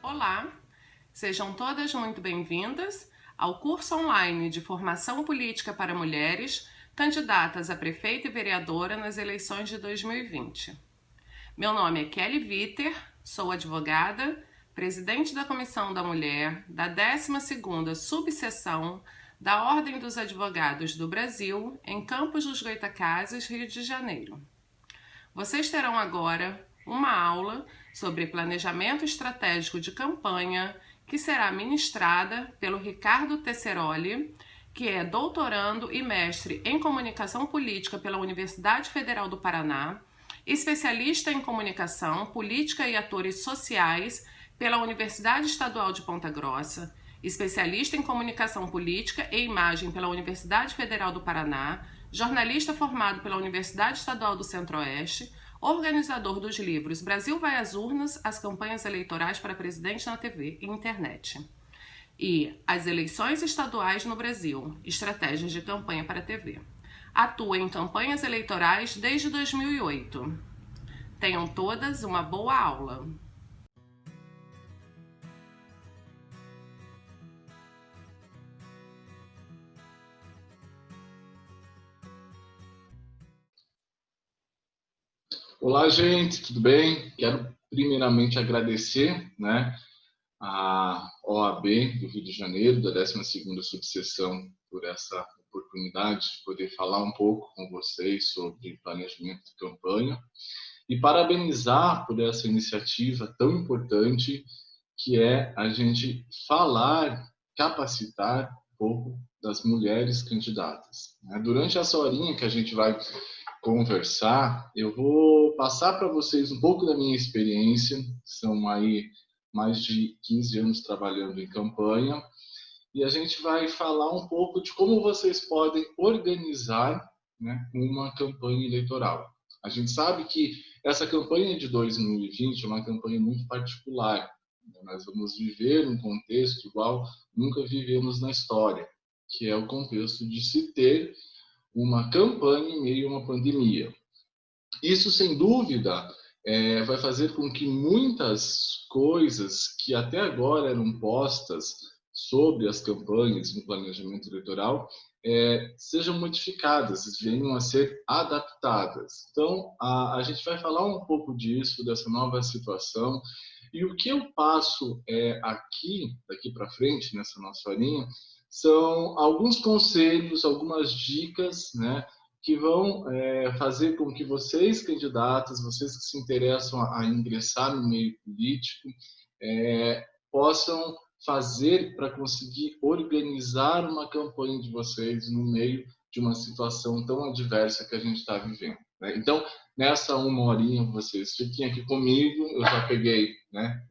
Olá, sejam todas muito bem-vindas ao curso online de Formação Política para Mulheres candidatas a prefeita e vereadora nas eleições de 2020. Meu nome é Kelly Viter, sou advogada, presidente da Comissão da Mulher da 12ª Subseção da Ordem dos Advogados do Brasil, em Campos dos Goytacazes, Rio de Janeiro. Vocês terão agora uma aula sobre planejamento estratégico de campanha que será ministrada pelo Ricardo Tesseroli, que é doutorando e mestre em comunicação política pela Universidade Federal do Paraná, especialista em comunicação, política e atores sociais pela Universidade Estadual de Ponta Grossa, especialista em comunicação política e imagem pela Universidade Federal do Paraná, jornalista formado pela Universidade Estadual do Centro-Oeste, organizador dos livros Brasil vai às urnas, as campanhas eleitorais para presidente na TV e internet. E As eleições estaduais no Brasil, estratégias de campanha para a TV. Atua em campanhas eleitorais desde 2008. Tenham todas uma boa aula. Olá, gente, tudo bem? Quero primeiramente agradecer, a OAB do Rio de Janeiro, da 12ª Subseção, por essa oportunidade de poder falar um pouco com vocês sobre planejamento de campanha e parabenizar por essa iniciativa tão importante que é a gente falar, capacitar um pouco das mulheres candidatas. Durante essa horinha que a gente vai conversar, eu vou passar para vocês um pouco da minha experiência. São aí mais de 15 anos trabalhando em campanha e a gente vai falar um pouco de como vocês podem organizar, uma campanha eleitoral. A gente sabe que essa campanha de 2020 é uma campanha muito particular. Nós vamos viver um contexto igual nunca vivemos na história, que é o contexto de se ter uma campanha em meio a uma pandemia. Isso, sem dúvida, vai fazer com que muitas coisas que até agora eram postas sobre as campanhas no planejamento eleitoral sejam modificadas, venham a ser adaptadas. Então, a gente vai falar um pouco disso, dessa nova situação, e o que eu passo daqui para frente, nessa nossa horinha, são alguns conselhos, algumas dicas, que vão fazer com que vocês, candidatos, vocês que se interessam a ingressar no meio político, possam fazer para conseguir organizar uma campanha de vocês no meio de uma situação tão adversa que a gente está vivendo. Então, nessa uma horinha, vocês fiquem aqui comigo. Eu já peguei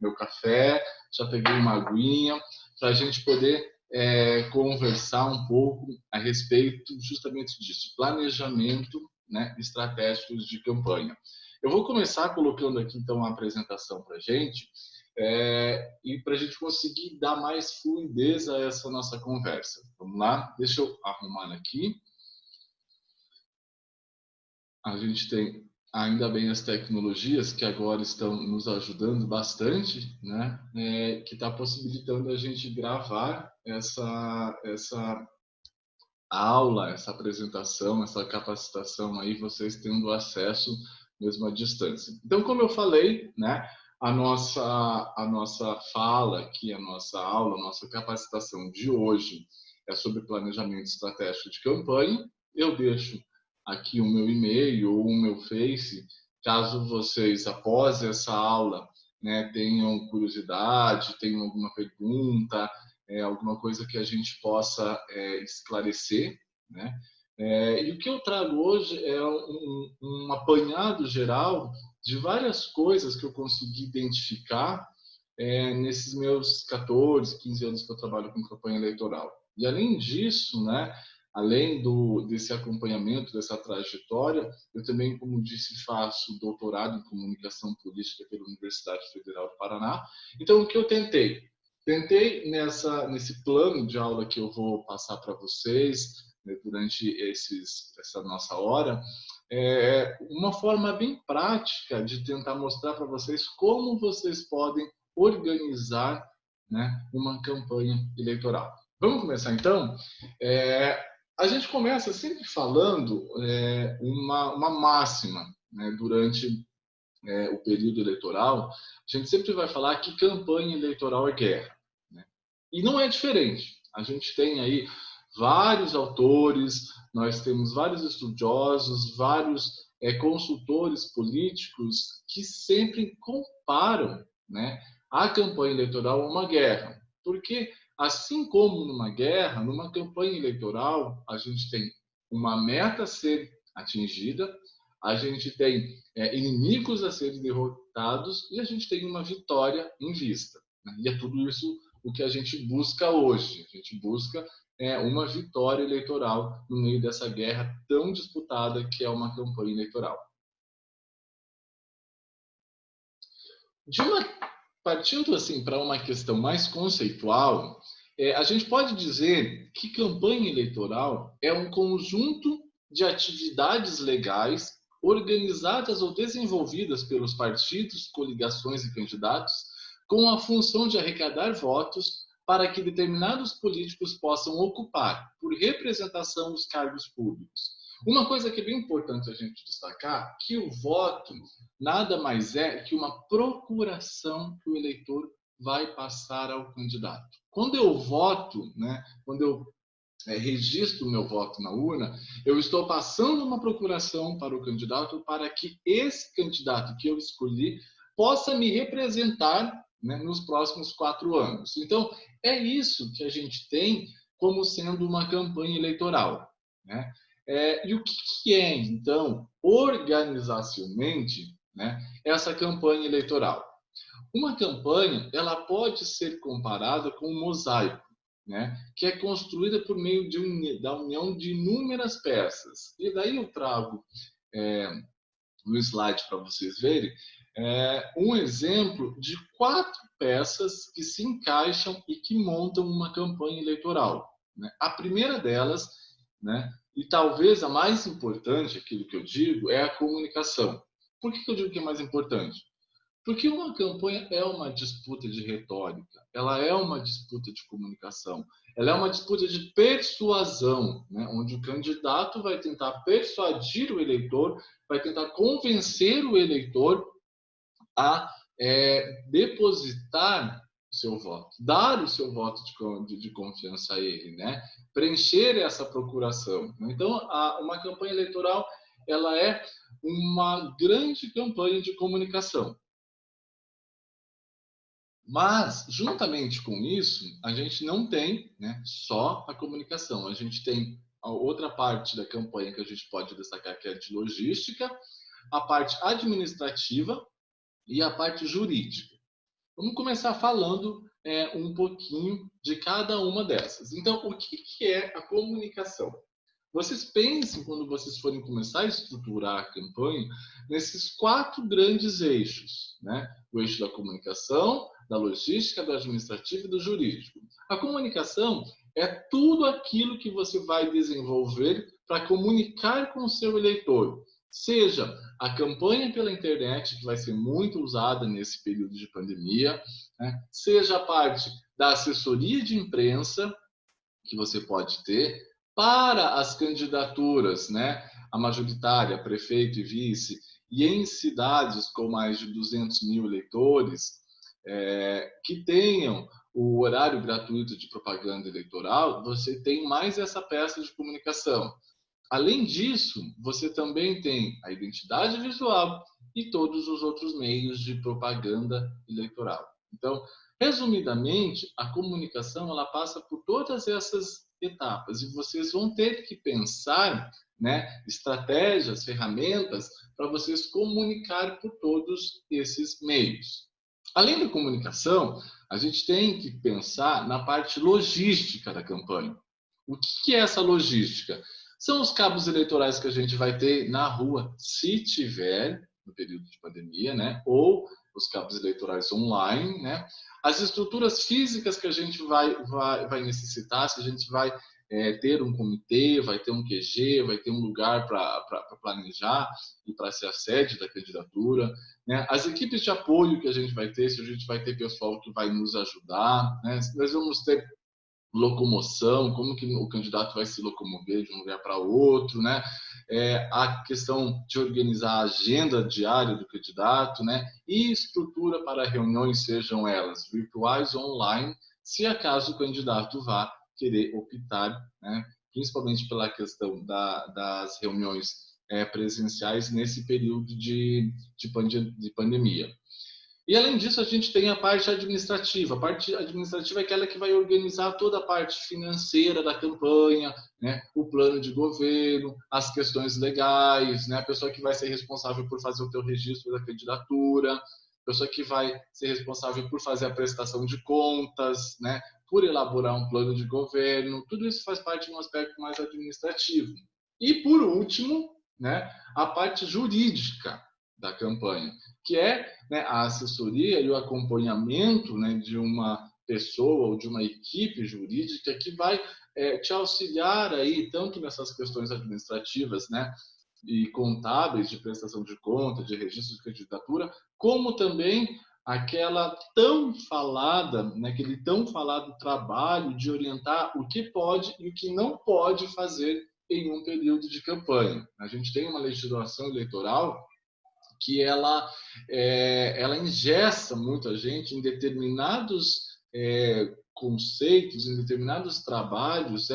meu café, já peguei uma aguinha, para a gente poder conversar um pouco a respeito justamente disso, planejamento estratégico de campanha. Eu vou começar colocando aqui, então, a apresentação para a gente, e para a gente conseguir dar mais fluidez a essa nossa conversa. Vamos lá? Deixa eu arrumar aqui. A gente tem, ainda bem, as tecnologias que agora estão nos ajudando bastante, que está possibilitando a gente gravar essa aula, essa apresentação, essa capacitação aí, vocês tendo acesso mesmo à distância. Então, como eu falei, a nossa fala aqui, a nossa aula, a nossa capacitação de hoje é sobre planejamento estratégico de campanha. Eu deixo aqui o meu e-mail ou o meu Face, caso vocês, após essa aula, tenham curiosidade, tenham alguma pergunta, alguma coisa que a gente possa esclarecer. E o que eu trago hoje é um apanhado geral de várias coisas que eu consegui identificar nesses meus 14, 15 anos que eu trabalho com campanha eleitoral. E além disso, além desse acompanhamento, dessa trajetória, eu também, como disse, faço doutorado em comunicação política pela Universidade Federal do Paraná. Então, o que eu tentei? Tentei nesse plano de aula que eu vou passar para vocês durante essa nossa hora, uma forma bem prática de tentar mostrar para vocês como vocês podem organizar, né, uma campanha eleitoral. Vamos começar então? A gente começa sempre falando uma máxima, né, durante o período eleitoral. A gente sempre vai falar que campanha eleitoral é guerra, né? E não é diferente. A gente tem aí vários autores, nós temos vários estudiosos, vários consultores políticos que sempre comparam, né, a campanha eleitoral a uma guerra. Porque, assim como numa guerra, numa campanha eleitoral, a gente tem uma meta a ser atingida, a gente tem inimigos a serem derrotados e a gente tem uma vitória em vista, né? E é tudo isso o que a gente busca hoje. A gente busca uma vitória eleitoral no meio dessa guerra tão disputada que é uma campanha eleitoral. Partindo assim para uma questão mais conceitual, a gente pode dizer que campanha eleitoral é um conjunto de atividades legais organizadas ou desenvolvidas pelos partidos, coligações e candidatos com a função de arrecadar votos para que determinados políticos possam ocupar, por representação, os cargos públicos. Uma coisa que é bem importante a gente destacar, que o voto nada mais é que uma procuração que o eleitor vai passar ao candidato. Quando eu voto, né, quando eu registro o meu voto na urna, eu estou passando uma procuração para o candidato para que esse candidato que eu escolhi possa me representar, né, nos próximos 4 anos. Então, é isso que a gente tem como sendo uma campanha eleitoral, né? E o que é, então, organizacionalmente, né, essa campanha eleitoral? Uma campanha, ela pode ser comparada com um mosaico, né, que é construída por meio da união de inúmeras peças. E daí eu trago no slide para vocês verem um exemplo de 4 peças que se encaixam e que montam uma campanha eleitoral, né? A primeira delas, né, e talvez a mais importante, aquilo que eu digo, é a comunicação. Por que eu digo que é mais importante? Porque uma campanha é uma disputa de retórica, ela é uma disputa de comunicação, ela é uma disputa de persuasão, né? Onde o candidato vai tentar persuadir o eleitor, vai tentar convencer o eleitor a depositar o seu voto, dar o seu voto de confiança a ele, né? Preencher essa procuração. Então, uma campanha eleitoral, ela é uma grande campanha de comunicação. Mas, juntamente com isso, a gente não tem, né, só a comunicação. A gente tem a outra parte da campanha que a gente pode destacar, que é de logística, a parte administrativa e a parte jurídica. Vamos começar falando um pouquinho de cada uma dessas. Então, o que é a comunicação? Vocês pensem, quando vocês forem começar a estruturar a campanha, nesses 4 grandes eixos, né? O eixo da comunicação, da logística, do administrativo e do jurídico. A comunicação é tudo aquilo que você vai desenvolver para comunicar com o seu eleitor. Seja a campanha pela internet, que vai ser muito usada nesse período de pandemia, né? Seja a parte da assessoria de imprensa, que você pode ter, para as candidaturas, né? A majoritária, prefeito e vice, e em cidades com mais de 200 mil eleitores, que tenham o horário gratuito de propaganda eleitoral, você tem mais essa peça de comunicação. Além disso, você também tem a identidade visual e todos os outros meios de propaganda eleitoral. Então, resumidamente, a comunicação ela passa por todas essas etapas e vocês vão ter que pensar, né, estratégias, ferramentas para vocês comunicar por todos esses meios. Além da comunicação, a gente tem que pensar na parte logística da campanha. O que é essa logística? São os cabos eleitorais que a gente vai ter na rua, se tiver, no período de pandemia, né? Ou os cabos eleitorais online, né? As estruturas físicas que a gente vai necessitar, se a gente vai ter um comitê, vai ter um QG, vai ter um lugar para planejar e para ser a sede da candidatura, né? As equipes de apoio que a gente vai ter, se a gente vai ter pessoal que vai nos ajudar, né? Nós vamos ter locomoção, como que o candidato vai se locomover de um lugar para outro, né? A questão de organizar a agenda diária do candidato, né? E estrutura para reuniões, sejam elas virtuais ou online, se acaso o candidato vá querer optar, né? Principalmente pela questão das reuniões presenciais nesse período de pandemia. E, além disso, a gente tem a parte administrativa. A parte administrativa é aquela que vai organizar toda a parte financeira da campanha, né? O plano de governo, as questões legais, né? A pessoa que vai ser responsável por fazer o teu registro da candidatura, a pessoa que vai ser responsável por fazer a prestação de contas, né? Por elaborar um plano de governo. Tudo isso faz parte de um aspecto mais administrativo. E, por último, né? A parte jurídica da campanha, que é, né, a assessoria e o acompanhamento, né, de uma pessoa ou de uma equipe jurídica que vai te auxiliar aí tanto nessas questões administrativas, né, e contábeis de prestação de conta, de registro de candidatura, como também aquela tão falada, né, aquele tão falado trabalho de orientar o que pode e o que não pode fazer em um período de campanha. A gente tem uma legislação eleitoral que ela engessa muito a gente em determinados conceitos, em determinados trabalhos,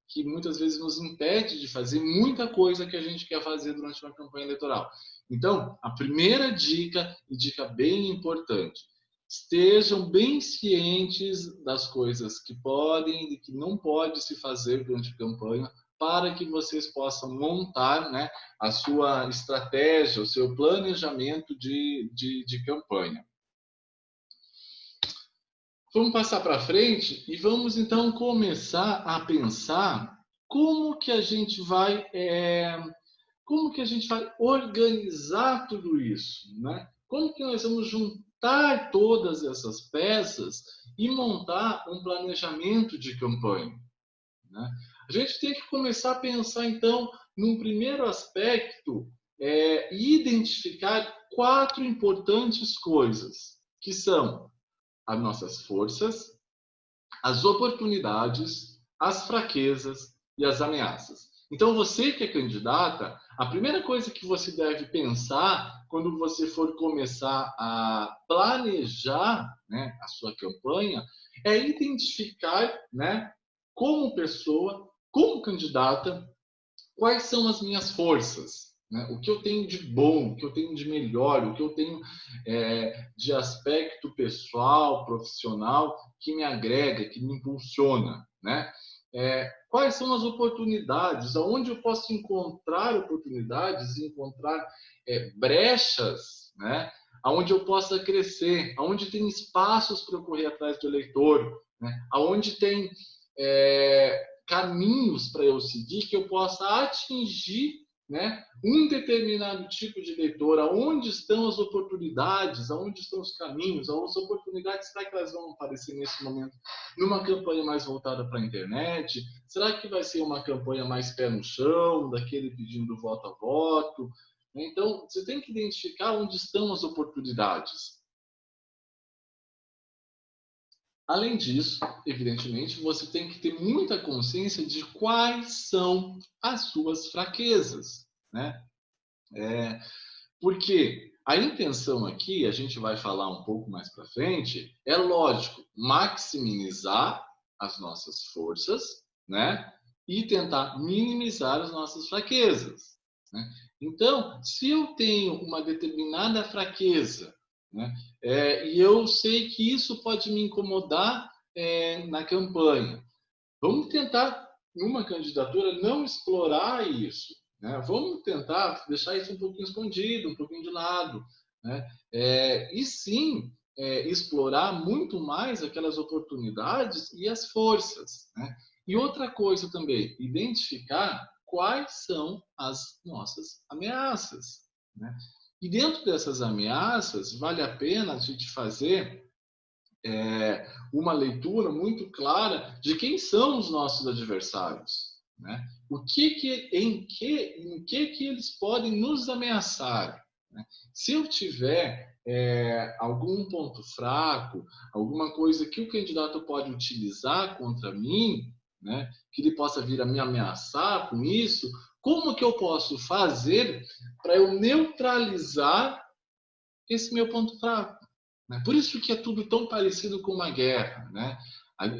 que muitas vezes nos impede de fazer muita coisa que a gente quer fazer durante uma campanha eleitoral. Então, a primeira dica, e dica bem importante, estejam bem cientes das coisas que podem e que não pode se fazer durante a campanha, para que vocês possam montar, né, a sua estratégia, o seu planejamento de campanha. Vamos passar para frente e vamos então começar a pensar como que a gente vai organizar tudo isso, né? Como que nós vamos juntar todas essas peças e montar um planejamento de campanha, né? A gente tem que começar a pensar, então, num primeiro aspecto, identificar 4 importantes coisas, que são as nossas forças, as oportunidades, as fraquezas e as ameaças. Então, você que é candidata, a primeira coisa que você deve pensar quando você for começar a planejar, né, a sua campanha, é identificar, né, como pessoa, como candidata, quais são as minhas forças, né? O que eu tenho de bom, o que eu tenho de melhor, o que eu tenho de aspecto pessoal, profissional, que me agrega, que me impulsiona, né? Quais são as oportunidades, aonde eu posso encontrar oportunidades, encontrar brechas, né? Aonde eu possa crescer, aonde tem espaços para eu correr atrás do eleitor, né? Aonde tem caminhos para eu seguir que eu possa atingir, né, um determinado tipo de eleitor, aonde estão as oportunidades, aonde estão os caminhos, as oportunidades, será que elas vão aparecer nesse momento numa campanha mais voltada para a internet? Será que vai ser uma campanha mais pé no chão, daquele pedindo voto a voto? Então, você tem que identificar onde estão as oportunidades. Além disso, evidentemente, você tem que ter muita consciência de quais são as suas fraquezas, né? Porque a intenção aqui, a gente vai falar um pouco mais para frente, é lógico, maximizar as nossas forças, né? E tentar minimizar as nossas fraquezas, né? Então, se eu tenho uma determinada fraqueza, né, e eu sei que isso pode me incomodar na campanha, vamos tentar, numa candidatura, não explorar isso, né? Vamos tentar deixar isso um pouquinho escondido, um pouquinho de lado, né? E sim, explorar muito mais aquelas oportunidades e as forças, né? E outra coisa também, identificar quais são as nossas ameaças, né? E dentro dessas ameaças, vale a pena a gente fazer uma leitura muito clara de quem são os nossos adversários, né? Em que eles podem nos ameaçar, né? Se eu tiver algum ponto fraco, alguma coisa que o candidato pode utilizar contra mim, né? Que ele possa vir a me ameaçar com isso, como que eu posso fazer para eu neutralizar esse meu ponto fraco? Né? Por isso que é tudo tão parecido com uma guerra, né?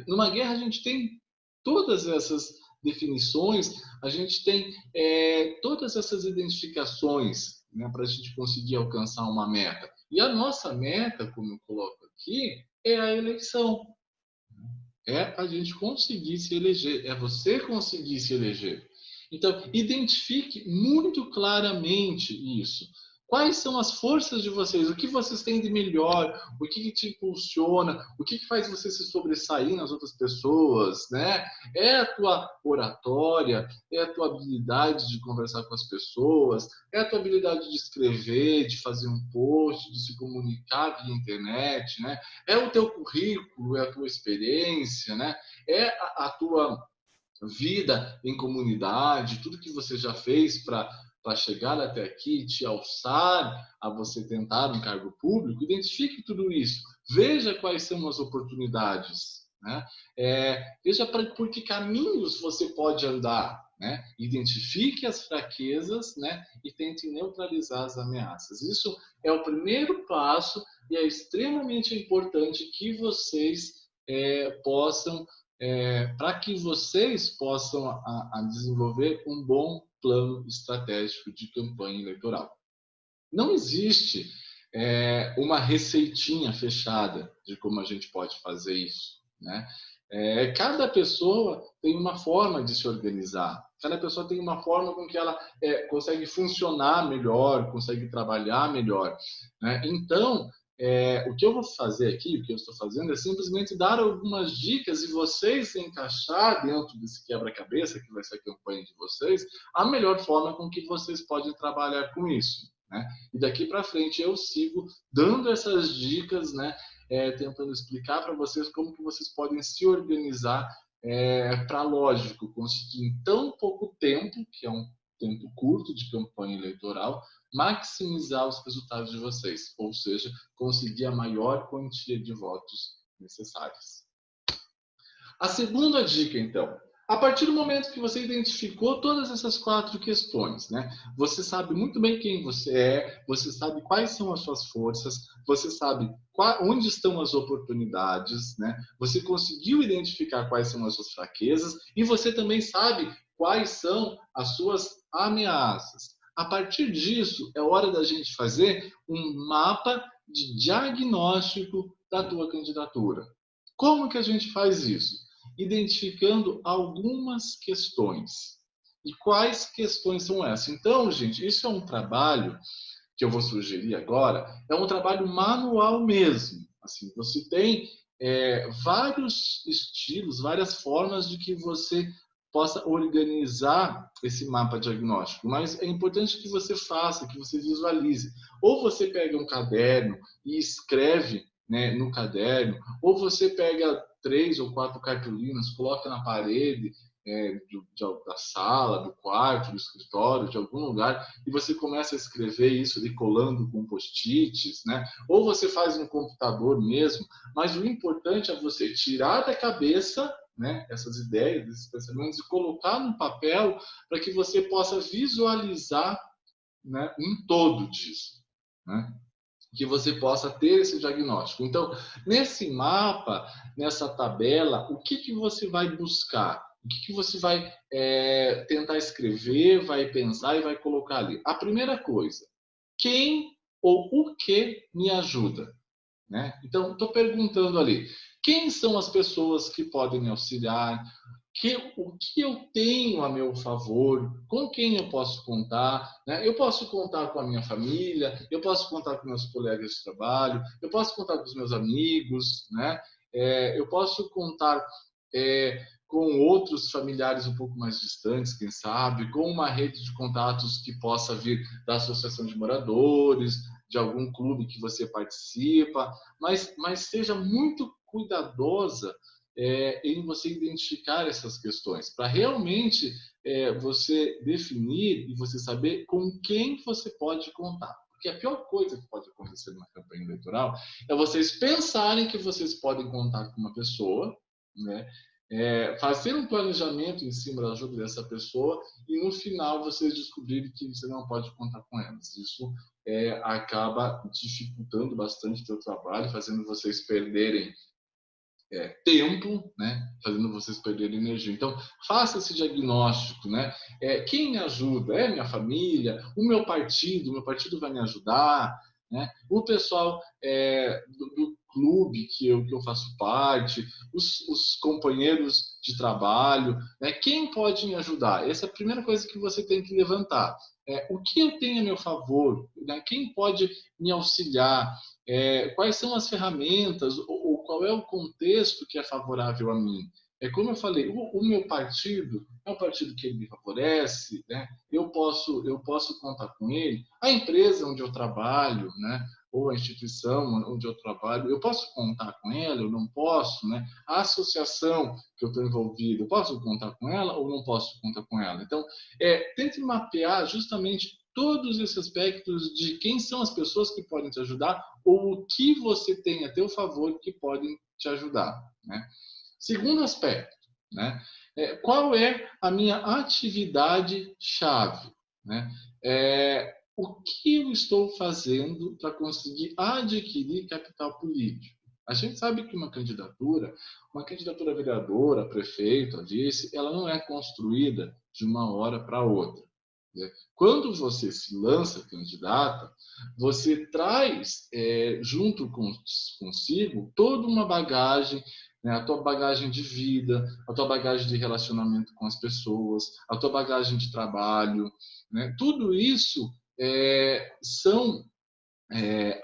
Numa guerra a gente tem todas essas definições, a gente tem todas essas identificações, né, para a gente conseguir alcançar uma meta. E a nossa meta, como eu coloco aqui, é a eleição. É a gente conseguir se eleger, é você conseguir se eleger. Então, identifique muito claramente isso. Quais são as forças de vocês? O que vocês têm de melhor? O que te impulsiona? O que faz você se sobressair nas outras pessoas, né? É a tua oratória? É a tua habilidade de conversar com as pessoas? É a tua habilidade de escrever, de fazer um post, de se comunicar via internet, né? É o teu currículo, é a tua experiência, né? É a tua vida em comunidade, tudo que você já fez para chegar até aqui, te alçar a você tentar um cargo público. Identifique tudo isso. Veja quais são as oportunidades, né? Veja por que caminhos você pode andar, né? Identifique as fraquezas, né? E tente neutralizar as ameaças. Isso é o primeiro passo e é extremamente importante que vocês possam para que vocês possam a desenvolver um bom plano estratégico de campanha eleitoral. Não existe uma receitinha fechada de como a gente pode fazer isso, né? Cada pessoa tem uma forma de se organizar, cada pessoa tem uma forma com que ela consegue funcionar melhor, consegue trabalhar melhor, né? Então, o que eu vou fazer aqui, o que eu estou fazendo é simplesmente dar algumas dicas e vocês encaixar dentro desse quebra-cabeça que vai ser a campanha de vocês, a melhor forma com que vocês podem trabalhar com isso, né? E daqui para frente eu sigo dando essas dicas, né? Tentando explicar para vocês como que vocês podem se organizar para, lógico, conseguir em tão pouco tempo, que é um tempo curto de campanha eleitoral, maximizar os resultados de vocês, ou seja, conseguir a maior quantia de votos necessários. A segunda dica, então, a partir do momento que você identificou todas essas 4 questões, né? Você sabe muito bem quem você é, você sabe quais são as suas forças, você sabe onde estão as oportunidades, né? Você conseguiu identificar quais são as suas fraquezas e você também sabe quais são as suas ameaças. A partir disso, é hora da gente fazer um mapa de diagnóstico da tua candidatura. Como que a gente faz isso? Identificando algumas questões. E quais questões são essas? Então, gente, isso é um trabalho que eu vou sugerir agora, é um trabalho manual mesmo. Assim, você tem vários estilos, várias formas de que você possa organizar esse mapa diagnóstico, mas é importante que você faça, que você visualize. Ou você pega um caderno e escreve, né, no caderno, ou você pega 3 ou 4 cartolinas, coloca na parede da sala, do quarto, do escritório, de algum lugar, e você começa a escrever isso ali colando com post-its, né? Ou você faz no computador mesmo, mas o importante é você tirar da cabeça, né, essas ideias, esses pensamentos e colocar no papel para que você possa visualizar, né, um todo disso, né? Que você possa ter esse diagnóstico. Então, nesse mapa, nessa tabela, o que você vai buscar? O que você vai tentar escrever, vai pensar e vai colocar ali? A primeira coisa, quem ou o que me ajuda? Né? Então, estou perguntando ali, quem são as pessoas que podem me auxiliar? O que eu tenho a meu favor? Com quem eu posso contar? Né? Eu posso contar com a minha família, eu posso contar com meus colegas de trabalho, eu posso contar com os meus amigos, né? Eu posso contar com outros familiares um pouco mais distantes, quem sabe, com uma rede de contatos que possa vir da associação de moradores, de algum clube que você participa, mas seja muito cuidadosa em você identificar essas questões, para realmente você definir e você saber com quem você pode contar. Porque a pior coisa que pode acontecer numa campanha eleitoral é vocês pensarem que vocês podem contar com uma pessoa, né? Fazer um planejamento em cima da ajuda dessa pessoa e no final vocês descobrirem que você não pode contar com elas. Isso acaba dificultando bastante o seu trabalho, fazendo vocês perderem tempo, né? Fazendo vocês perderem energia. Então, faça esse diagnóstico, né? Quem me ajuda? É minha família? O meu partido vai me ajudar? Né? O pessoal do clube que eu faço parte, os companheiros de trabalho, né? Quem pode me ajudar? Essa é a primeira coisa que você tem que levantar. O que eu tenho a meu favor? Né? Quem pode me auxiliar? Quais são as ferramentas ou qual é o contexto que é favorável a mim? Como eu falei, o meu partido é um partido que ele me favorece, né? Eu posso contar com ele. A empresa onde eu trabalho, né? Ou a instituição onde eu trabalho, eu posso contar com ela, eu não posso, né? A associação que eu estou envolvido, eu posso contar com ela ou não posso contar com ela? Então, tente mapear justamente todos esses aspectos de quem são as pessoas que podem te ajudar ou o que você tem a teu favor que podem te ajudar, né? Segundo aspecto, né? Qual é a minha atividade chave, né? O que eu estou fazendo para conseguir adquirir capital político? A gente sabe que uma candidatura a vereadora, a prefeito, a vice, ela não é construída de uma hora para outra. Quando você se lança candidata, você traz junto consigo toda uma bagagem, né? A tua bagagem de vida, a tua bagagem de relacionamento com as pessoas, a tua bagagem de trabalho, né? Tudo isso são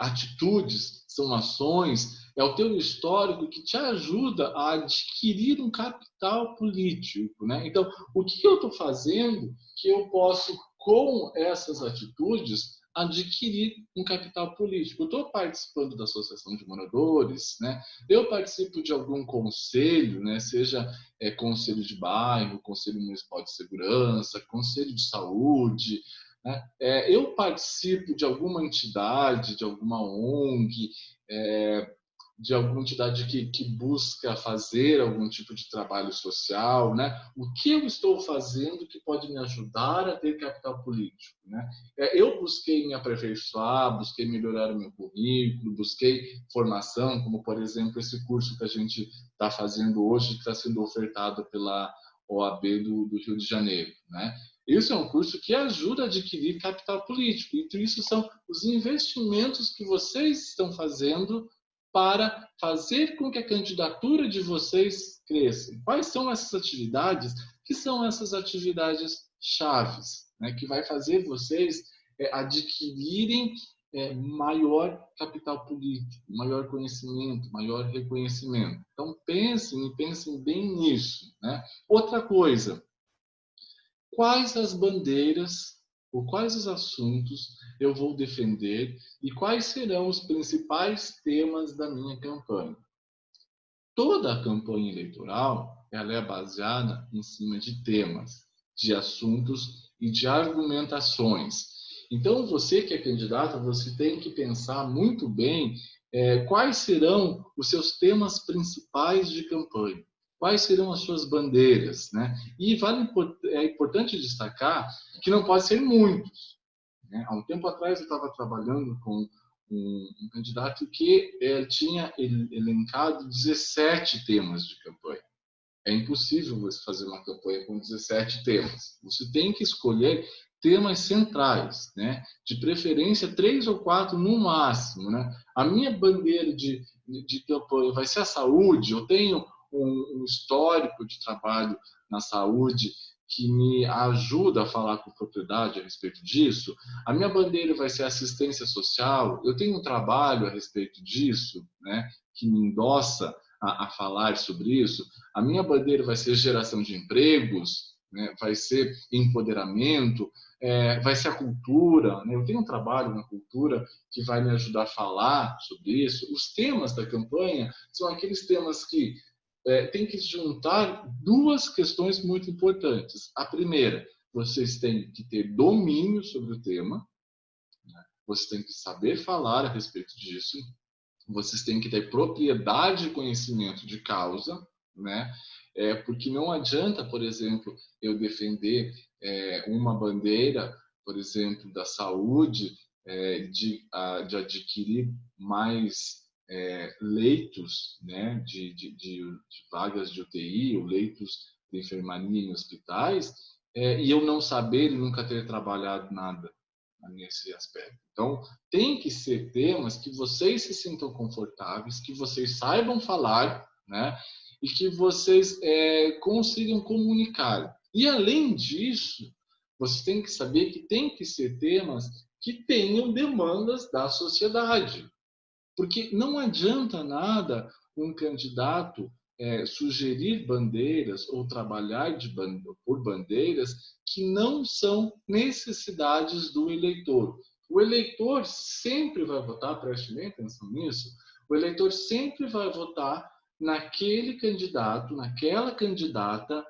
atitudes, são ações, é o teu histórico que te ajuda a adquirir um capital político, né? Então, o que eu estou fazendo que eu posso, com essas atitudes, adquirir um capital político? Eu estou participando da associação de moradores, né? Eu participo de algum conselho, né? Seja conselho de bairro, conselho municipal de segurança, conselho de saúde, né? Eu participo de alguma entidade, de alguma ONG, de alguma entidade que busca fazer algum tipo de trabalho social, né? O que eu estou fazendo que pode me ajudar a ter capital político, né? Eu busquei me aperfeiçoar, busquei melhorar o meu currículo, busquei formação, como, por exemplo, esse curso que a gente está fazendo hoje, que está sendo ofertado pela OAB do Rio de Janeiro, né? Isso é um curso que ajuda a adquirir capital político. Então, isso são os investimentos que vocês estão fazendo para fazer com que a candidatura de vocês cresça. Quais são essas atividades? Que são essas atividades chaves, né? Que vai fazer vocês adquirirem maior capital político, maior conhecimento, maior reconhecimento. Então, pensem bem nisso, né? Outra coisa, quais as bandeiras ou quais os assuntos eu vou defender e quais serão os principais temas da minha campanha. Toda a campanha eleitoral ela é baseada em cima de temas, de assuntos e de argumentações. Então, você que é candidato, você tem que pensar muito bem quais serão os seus temas principais de campanha. Quais serão as suas bandeiras, né? E é importante destacar que não pode ser muitos, né? Há um tempo atrás eu estava trabalhando com um candidato que tinha elencado 17 temas de campanha. É impossível você fazer uma campanha com 17 temas. Você tem que escolher temas centrais, né? De preferência 3 ou 4 no máximo, né? A minha bandeira de campanha vai ser a saúde. Eu tenho um histórico de trabalho na saúde que me ajuda a falar com propriedade a respeito disso. A minha bandeira vai ser assistência social. Eu tenho um trabalho a respeito disso, né? Que me endossa a falar sobre isso. A minha bandeira vai ser geração de empregos, né? Vai ser empoderamento, vai ser a cultura, né? Eu tenho um trabalho na cultura que vai me ajudar a falar sobre isso. Os temas da campanha são aqueles temas que tem que juntar duas questões muito importantes. A primeira, vocês têm que ter domínio sobre o tema, né? Vocês têm que saber falar a respeito disso, vocês têm que ter propriedade e conhecimento de causa, né? Porque não adianta, por exemplo, eu defender uma bandeira, por exemplo, da saúde, de adquirir mais leitos, né, de vagas de UTI ou leitos de enfermaria em hospitais, e eu não saber e nunca ter trabalhado nada nesse aspecto. Então, tem que ser temas que vocês se sintam confortáveis, que vocês saibam falar, né? E que vocês consigam comunicar. E, além disso, vocês têm que saber que tem que ser temas que tenham demandas da sociedade. Porque não adianta nada um candidato sugerir bandeiras ou trabalhar por bandeiras que não são necessidades do eleitor. O eleitor sempre vai votar, preste bem atenção nisso, o eleitor sempre vai votar naquele candidato, naquela candidata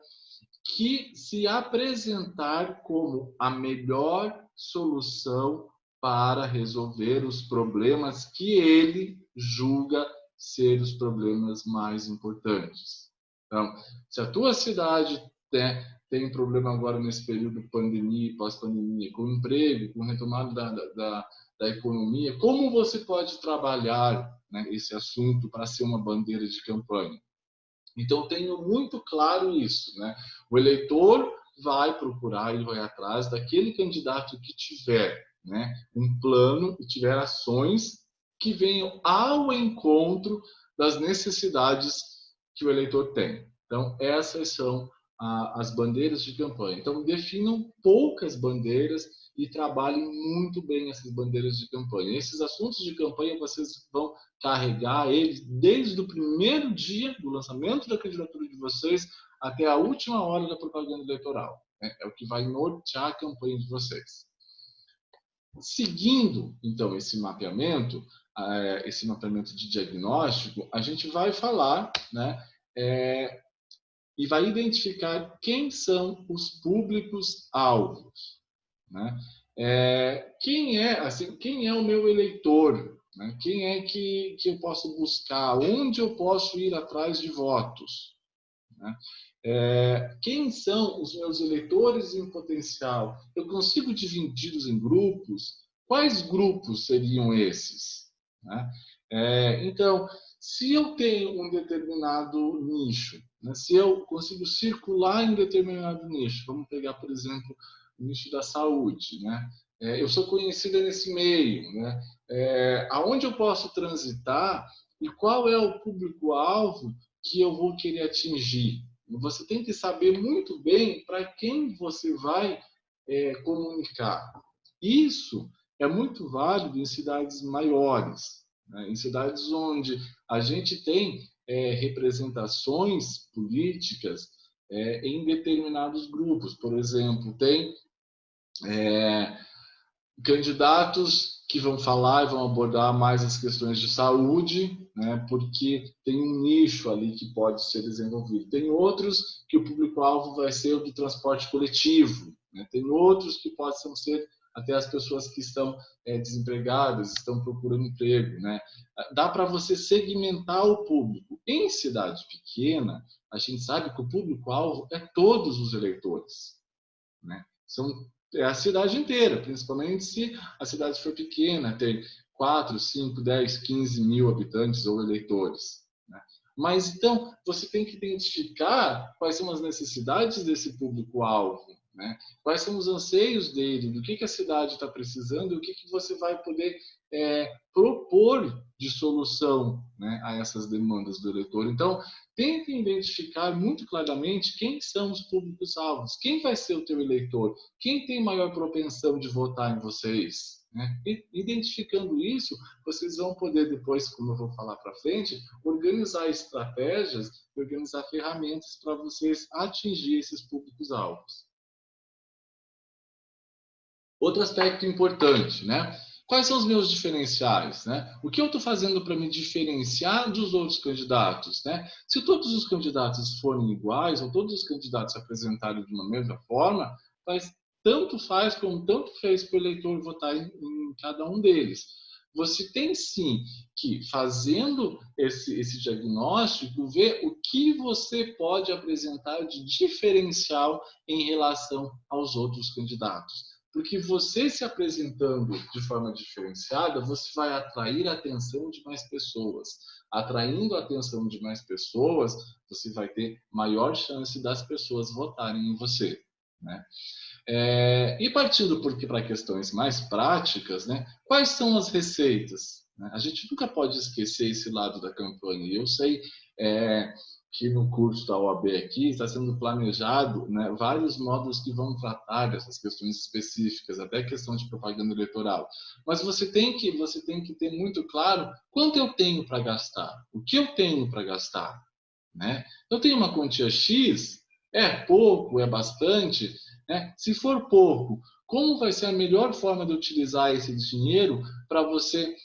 que se apresentar como a melhor solução para resolver os problemas que ele julga ser os problemas mais importantes. Então, se a tua cidade tem problema agora nesse período de pandemia, pós-pandemia, com emprego, com retomada da economia, como você pode trabalhar, né, esse assunto para ser uma bandeira de campanha? Então, tenho muito claro isso, né? O eleitor vai procurar e vai atrás daquele candidato que tiver, né, um plano e tiver ações que venham ao encontro das necessidades que o eleitor tem. Então, essas são as bandeiras de campanha. Então, definam poucas bandeiras e trabalhem muito bem essas bandeiras de campanha. Esses assuntos de campanha vocês vão carregar eles desde o primeiro dia do lançamento da candidatura de vocês até a última hora da propaganda eleitoral. É o que vai nortear a campanha de vocês. Seguindo, então, esse mapeamento de diagnóstico, a gente vai falar, né, e vai identificar quem são os públicos-alvos, né? Quem é o meu eleitor? Né? Quem é que eu posso buscar? Onde eu posso ir atrás de votos? Né? Quem são os meus eleitores em potencial? Eu consigo dividi-los em grupos? Quais grupos seriam esses? Né? Então, se eu tenho um determinado nicho, né? Se eu consigo circular em determinado nicho, vamos pegar, por exemplo, o nicho da saúde, né? Eu sou conhecida nesse meio, né? Aonde eu posso transitar e qual é o público-alvo que eu vou querer atingir? Você tem que saber muito bem para quem você vai comunicar. Isso é muito válido em cidades maiores, né? Em cidades onde a gente tem representações políticas em determinados grupos. Por exemplo, tem candidatos que vão falar e vão abordar mais as questões de saúde, né, porque tem um nicho ali que pode ser desenvolvido. Tem outros que o público-alvo vai ser o do transporte coletivo, né? Tem outros que possam ser até as pessoas que estão desempregadas, estão procurando emprego, né? Dá para você segmentar o público. Em cidade pequena, a gente sabe que o público-alvo é todos os eleitores, né? É a cidade inteira, principalmente se a cidade for pequena, tem 4, 5, 10, 15 mil habitantes ou eleitores, né? Mas, então, você tem que identificar quais são as necessidades desse público-alvo, né? Quais são os anseios dele, do que a cidade está precisando e o que você vai poder propor de solução, né, a essas demandas do eleitor. Então, tentem identificar muito claramente quem são os públicos-alvos, quem vai ser o teu eleitor, quem tem maior propensão de votar em vocês. né? E, identificando isso, vocês vão poder depois, como eu vou falar para frente, organizar estratégias, organizar ferramentas para vocês atingir esses públicos-alvos. Outro aspecto importante, né? Quais são os meus diferenciais, né? O que eu estou fazendo para me diferenciar dos outros candidatos, né? Se todos os candidatos forem iguais, ou todos os candidatos se apresentarem de uma mesma forma, tanto faz como tanto fez para o eleitor votar em cada um deles. Você tem sim que, fazendo esse diagnóstico, ver o que você pode apresentar de diferencial em relação aos outros candidatos. Porque você se apresentando de forma diferenciada, você vai atrair a atenção de mais pessoas. Atraindo a atenção de mais pessoas, você vai ter maior chance das pessoas votarem em você, né? E partindo para questões mais práticas, né? Quais são as receitas? A gente nunca pode esquecer esse lado da campanha. Eu sei que no curso da OAB aqui está sendo planejado, né, vários módulos que vão tratar dessas questões específicas, até questão de propaganda eleitoral. Mas você tem que ter muito claro quanto eu tenho para gastar, o que eu tenho para gastar, né? Eu tenho uma quantia X, é pouco, é bastante, né? Se for pouco, como vai ser a melhor forma de utilizar esse dinheiro para você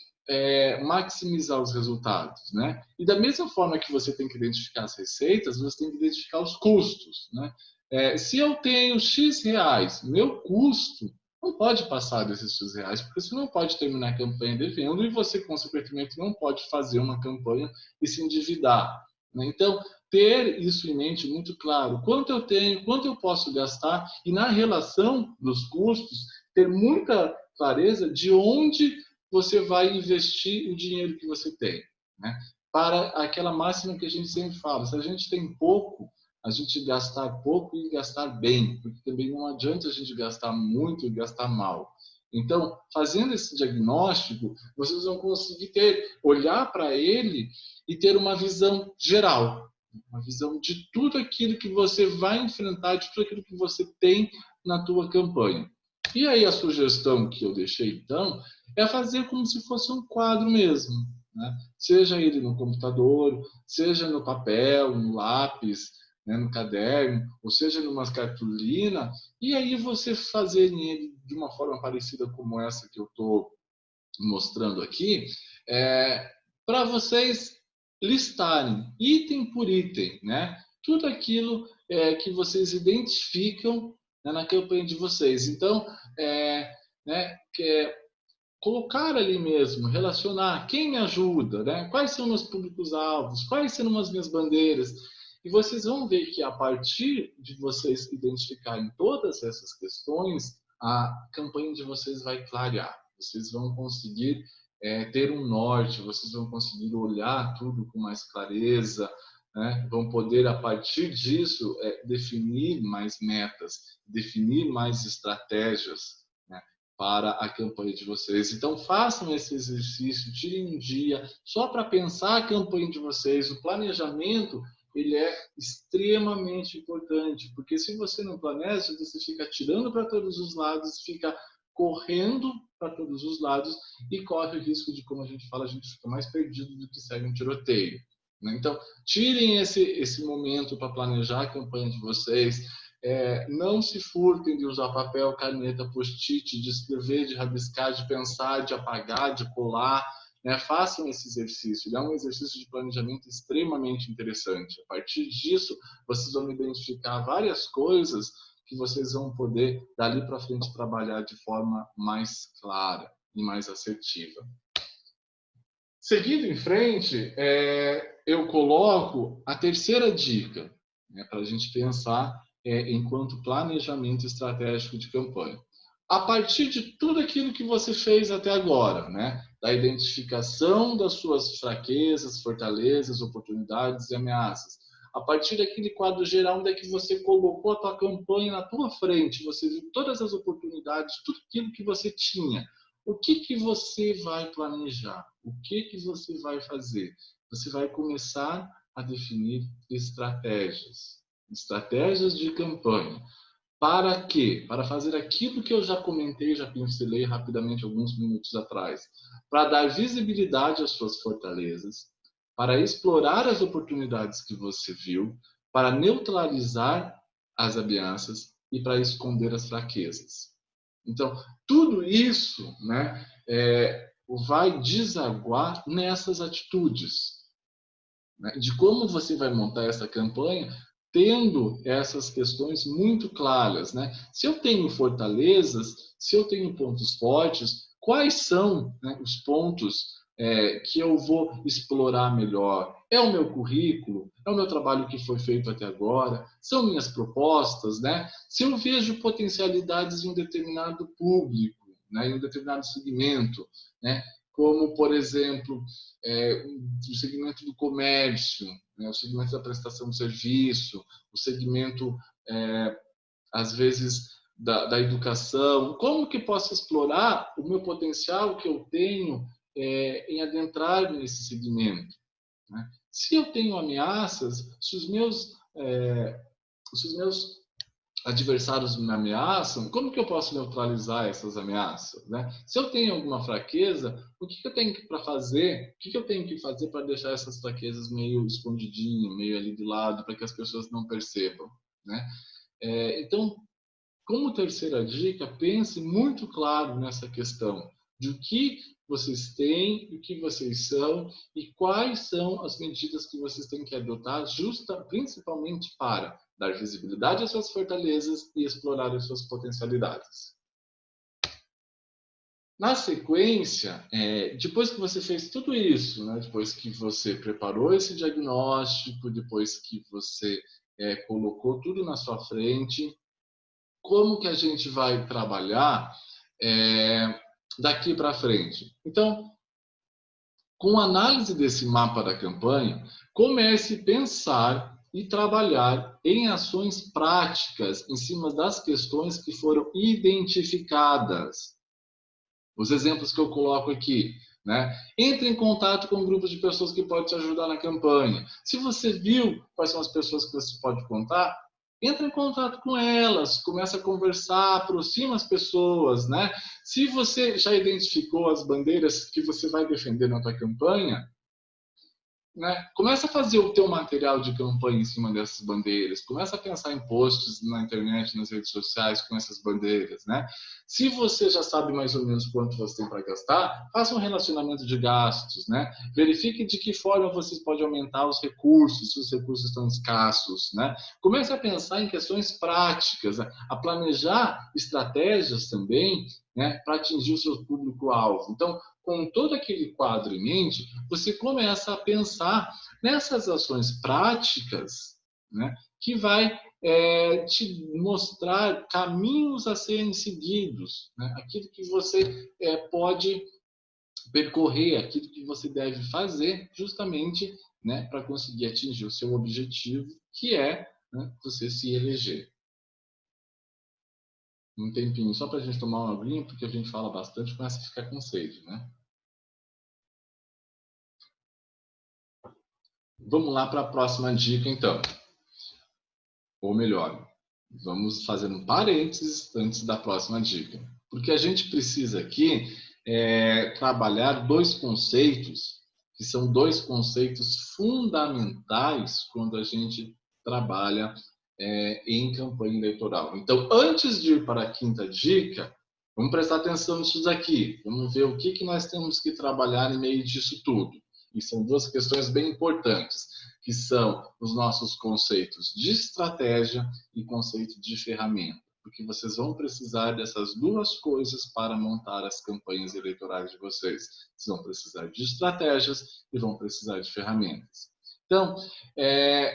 maximizar os resultados, né? E da mesma forma que você tem que identificar as receitas, você tem que identificar os custos, né? Se eu tenho X reais, meu custo não pode passar desses X reais, porque você não pode terminar a campanha devendo e você, consequentemente, não pode fazer uma campanha e se endividar, né? Então, ter isso em mente muito claro, quanto eu tenho, quanto eu posso gastar, e na relação dos custos, ter muita clareza de onde você vai investir o dinheiro que você tem, né? Para aquela máxima que a gente sempre fala, se a gente tem pouco, a gente gastar pouco e gastar bem, porque também não adianta a gente gastar muito e gastar mal. Então, fazendo esse diagnóstico, vocês vão conseguir olhar para ele e ter uma visão geral, uma visão de tudo aquilo que você vai enfrentar, de tudo aquilo que você tem na tua campanha. E aí a sugestão que eu deixei, então, é fazer como se fosse um quadro mesmo, né? Seja ele no computador, seja no papel, no lápis, né, no caderno, ou seja numa cartolina, e aí você fazer ele de uma forma parecida como essa que eu estou mostrando aqui, para vocês listarem item por item, né? Tudo aquilo que vocês identificam, né, na campanha de vocês. Então, né, colocar ali mesmo, relacionar quem me ajuda, né? Quais são meus públicos-alvos, quais serão as minhas bandeiras. E vocês vão ver que a partir de vocês identificarem todas essas questões, a campanha de vocês vai clarear. Vocês vão conseguir ter um norte, vocês vão conseguir olhar tudo com mais clareza, né? Vão poder, a partir disso, definir mais metas, definir mais estratégias, né, para a campanha de vocês. Então, façam esse exercício, tirem um dia só para pensar a campanha de vocês. O planejamento, ele é extremamente importante, porque se você não planeja, você fica tirando para todos os lados, fica correndo para todos os lados e corre o risco de, como a gente fala, a gente fica mais perdido do que segue um tiroteio, né? Então, tirem esse momento para planejar a campanha de vocês. Não se furtem de usar papel, caneta, post-it, de escrever, de rabiscar, de pensar, de apagar, de colar, né? Façam esse exercício. Ele é um exercício de planejamento extremamente interessante. A partir disso, vocês vão identificar várias coisas que vocês vão poder, dali para frente, trabalhar de forma mais clara e mais assertiva. Seguindo em frente, eu coloco a terceira dica, né, para a gente pensar enquanto planejamento estratégico de campanha. A partir de tudo aquilo que você fez até agora, né, da identificação das suas fraquezas, fortalezas, oportunidades e ameaças, a partir daquele quadro geral onde é que você colocou a tua campanha na tua frente, você viu todas as oportunidades, tudo aquilo que você tinha. O que você vai planejar? O que você vai fazer? Você vai começar a definir estratégias de campanha. Para quê? Para fazer aquilo que eu já comentei, já pincelei rapidamente alguns minutos atrás. Para dar visibilidade às suas fortalezas, para explorar as oportunidades que você viu, para neutralizar as ameaças e para esconder as fraquezas. Então, tudo isso, né, vai desaguar nessas atitudes, né, de como você vai montar essa campanha, tendo essas questões muito claras, né? Se eu tenho fortalezas, se eu tenho pontos fortes, quais são, né, os pontos que eu vou explorar melhor? É o meu currículo? É o meu trabalho que foi feito até agora? São minhas propostas, né? Se eu vejo potencialidades em um determinado público, né, em um determinado segmento, né? Como, por exemplo, o segmento do comércio, né, o segmento da prestação de serviço, o segmento, às vezes, da educação. Como que posso explorar o meu potencial que eu tenho em adentrar nesse segmento? Né? Se eu tenho ameaças, se os meus adversários me ameaçam, como que eu posso neutralizar essas ameaças, né? Se eu tenho alguma fraqueza, o que eu tenho para fazer? O que eu tenho que fazer para deixar essas fraquezas meio escondidinho, meio ali de lado, para que as pessoas não percebam, né? Então, como terceira dica, pense muito claro nessa questão de o que vocês têm, o que vocês são e quais são as medidas que vocês têm que adotar, principalmente para dar visibilidade às suas fortalezas e explorar as suas potencialidades. Na sequência, depois que você fez tudo isso, né, depois que você preparou esse diagnóstico, depois que você colocou tudo na sua frente, como que a gente vai trabalhar daqui para frente? Então, com a análise desse mapa da campanha, comece a pensar e trabalhar em ações práticas em cima das questões que foram identificadas. Os exemplos que eu coloco aqui, né? Entre em contato com um grupo de pessoas que pode te ajudar na campanha. Se você viu quais são as pessoas que você pode contar, entra em contato com elas, começa a conversar, aproxima as pessoas, né? Se você já identificou as bandeiras que você vai defender na tua campanha, né? Começa a fazer o teu material de campanha em cima dessas bandeiras. Começa a pensar em posts na internet, nas redes sociais com essas bandeiras, né? Se você já sabe mais ou menos quanto você tem para gastar, faça um relacionamento de gastos, né? Verifique de que forma você pode aumentar os recursos, se os recursos estão escassos, né? Comece a pensar em questões práticas, a planejar estratégias também, né, para atingir o seu público-alvo. Então, com todo aquele quadro em mente, você começa a pensar nessas ações práticas, né, que vai te mostrar caminhos a serem seguidos, né, aquilo que você pode percorrer, aquilo que você deve fazer justamente, né, para conseguir atingir o seu objetivo, que é, né, você se eleger. Um tempinho só para a gente tomar uma aguinha, porque a gente fala bastante, começa a ficar com sede, né? Vamos lá para a próxima dica, então. Ou melhor, vamos fazer um parênteses antes da próxima dica. Porque a gente precisa aqui trabalhar dois conceitos, que são dois conceitos fundamentais quando a gente trabalha em campanha eleitoral. Então, antes de ir para a quinta dica, vamos prestar atenção nisso daqui. Vamos ver o que nós temos que trabalhar em meio disso tudo. E são duas questões bem importantes, que são os nossos conceitos de estratégia e conceito de ferramenta. Porque vocês vão precisar dessas duas coisas para montar as campanhas eleitorais de vocês. Vocês vão precisar de estratégias e vão precisar de ferramentas. Então,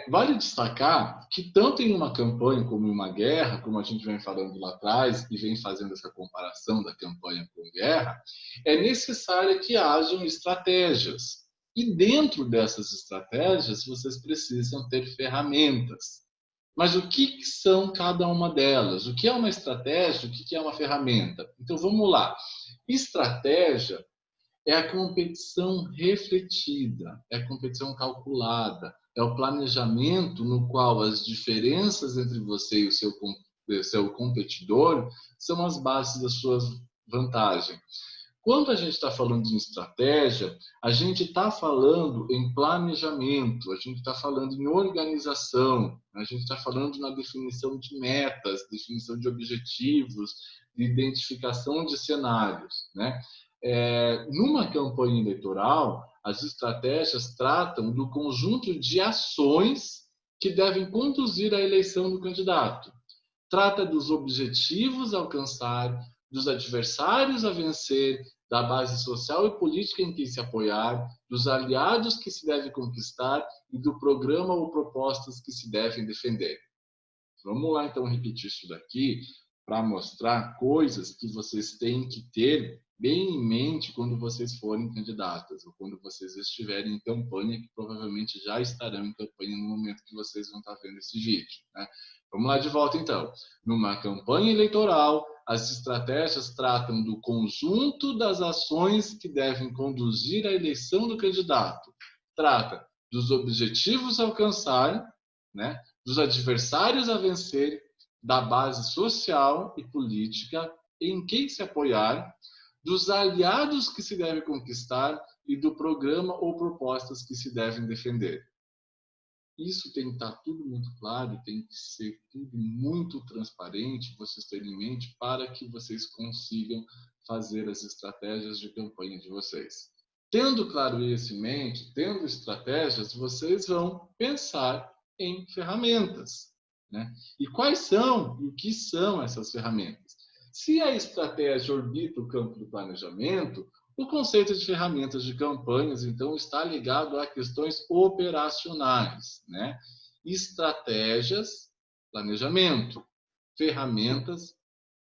vale destacar que tanto em uma campanha como em uma guerra, como a gente vem falando lá atrás e vem fazendo essa comparação da campanha com guerra, é necessário que hajam estratégias. E dentro dessas estratégias, vocês precisam ter ferramentas. Mas o que são cada uma delas? O que é uma estratégia? O que é uma ferramenta? Então, vamos lá. Estratégia é a competição refletida, é a competição calculada, é o planejamento no qual as diferenças entre você e o seu seu competidor, são as bases da sua vantagem. Quando a gente está falando em estratégia, a gente está falando em planejamento, a gente está falando em organização, a gente está falando na definição de metas, definição de objetivos, de identificação de cenários, né? Numa campanha eleitoral, as estratégias tratam do conjunto de ações que devem conduzir à eleição do candidato. Trata dos objetivos a alcançar, dos adversários a vencer, da base social e política em que se apoiar, dos aliados que se deve conquistar e do programa ou propostas que se devem defender. Vamos lá, então, repetir isso daqui para mostrar coisas que vocês têm que ter bem em mente quando vocês forem candidatas ou quando vocês estiverem em campanha, que provavelmente já estarão em campanha no momento que vocês vão estar vendo esse vídeo, né? Vamos lá de volta, então. Numa campanha eleitoral, as estratégias tratam do conjunto das ações que devem conduzir à eleição do candidato. Trata dos objetivos a alcançar, né? Dos adversários a vencer, da base social e política em quem se apoiar, dos aliados que se deve conquistar e do programa ou propostas que se devem defender. Isso tem que estar tudo muito claro, tem que ser tudo muito transparente, vocês terem em mente, para que vocês consigam fazer as estratégias de campanha de vocês. Tendo claro isso em mente, tendo estratégias, vocês vão pensar em ferramentas, né? E quais são e o que são essas ferramentas? Se a estratégia orbita o campo do planejamento, o conceito de ferramentas de campanhas, então, está ligado a questões operacionais, né? Estratégias, planejamento, ferramentas,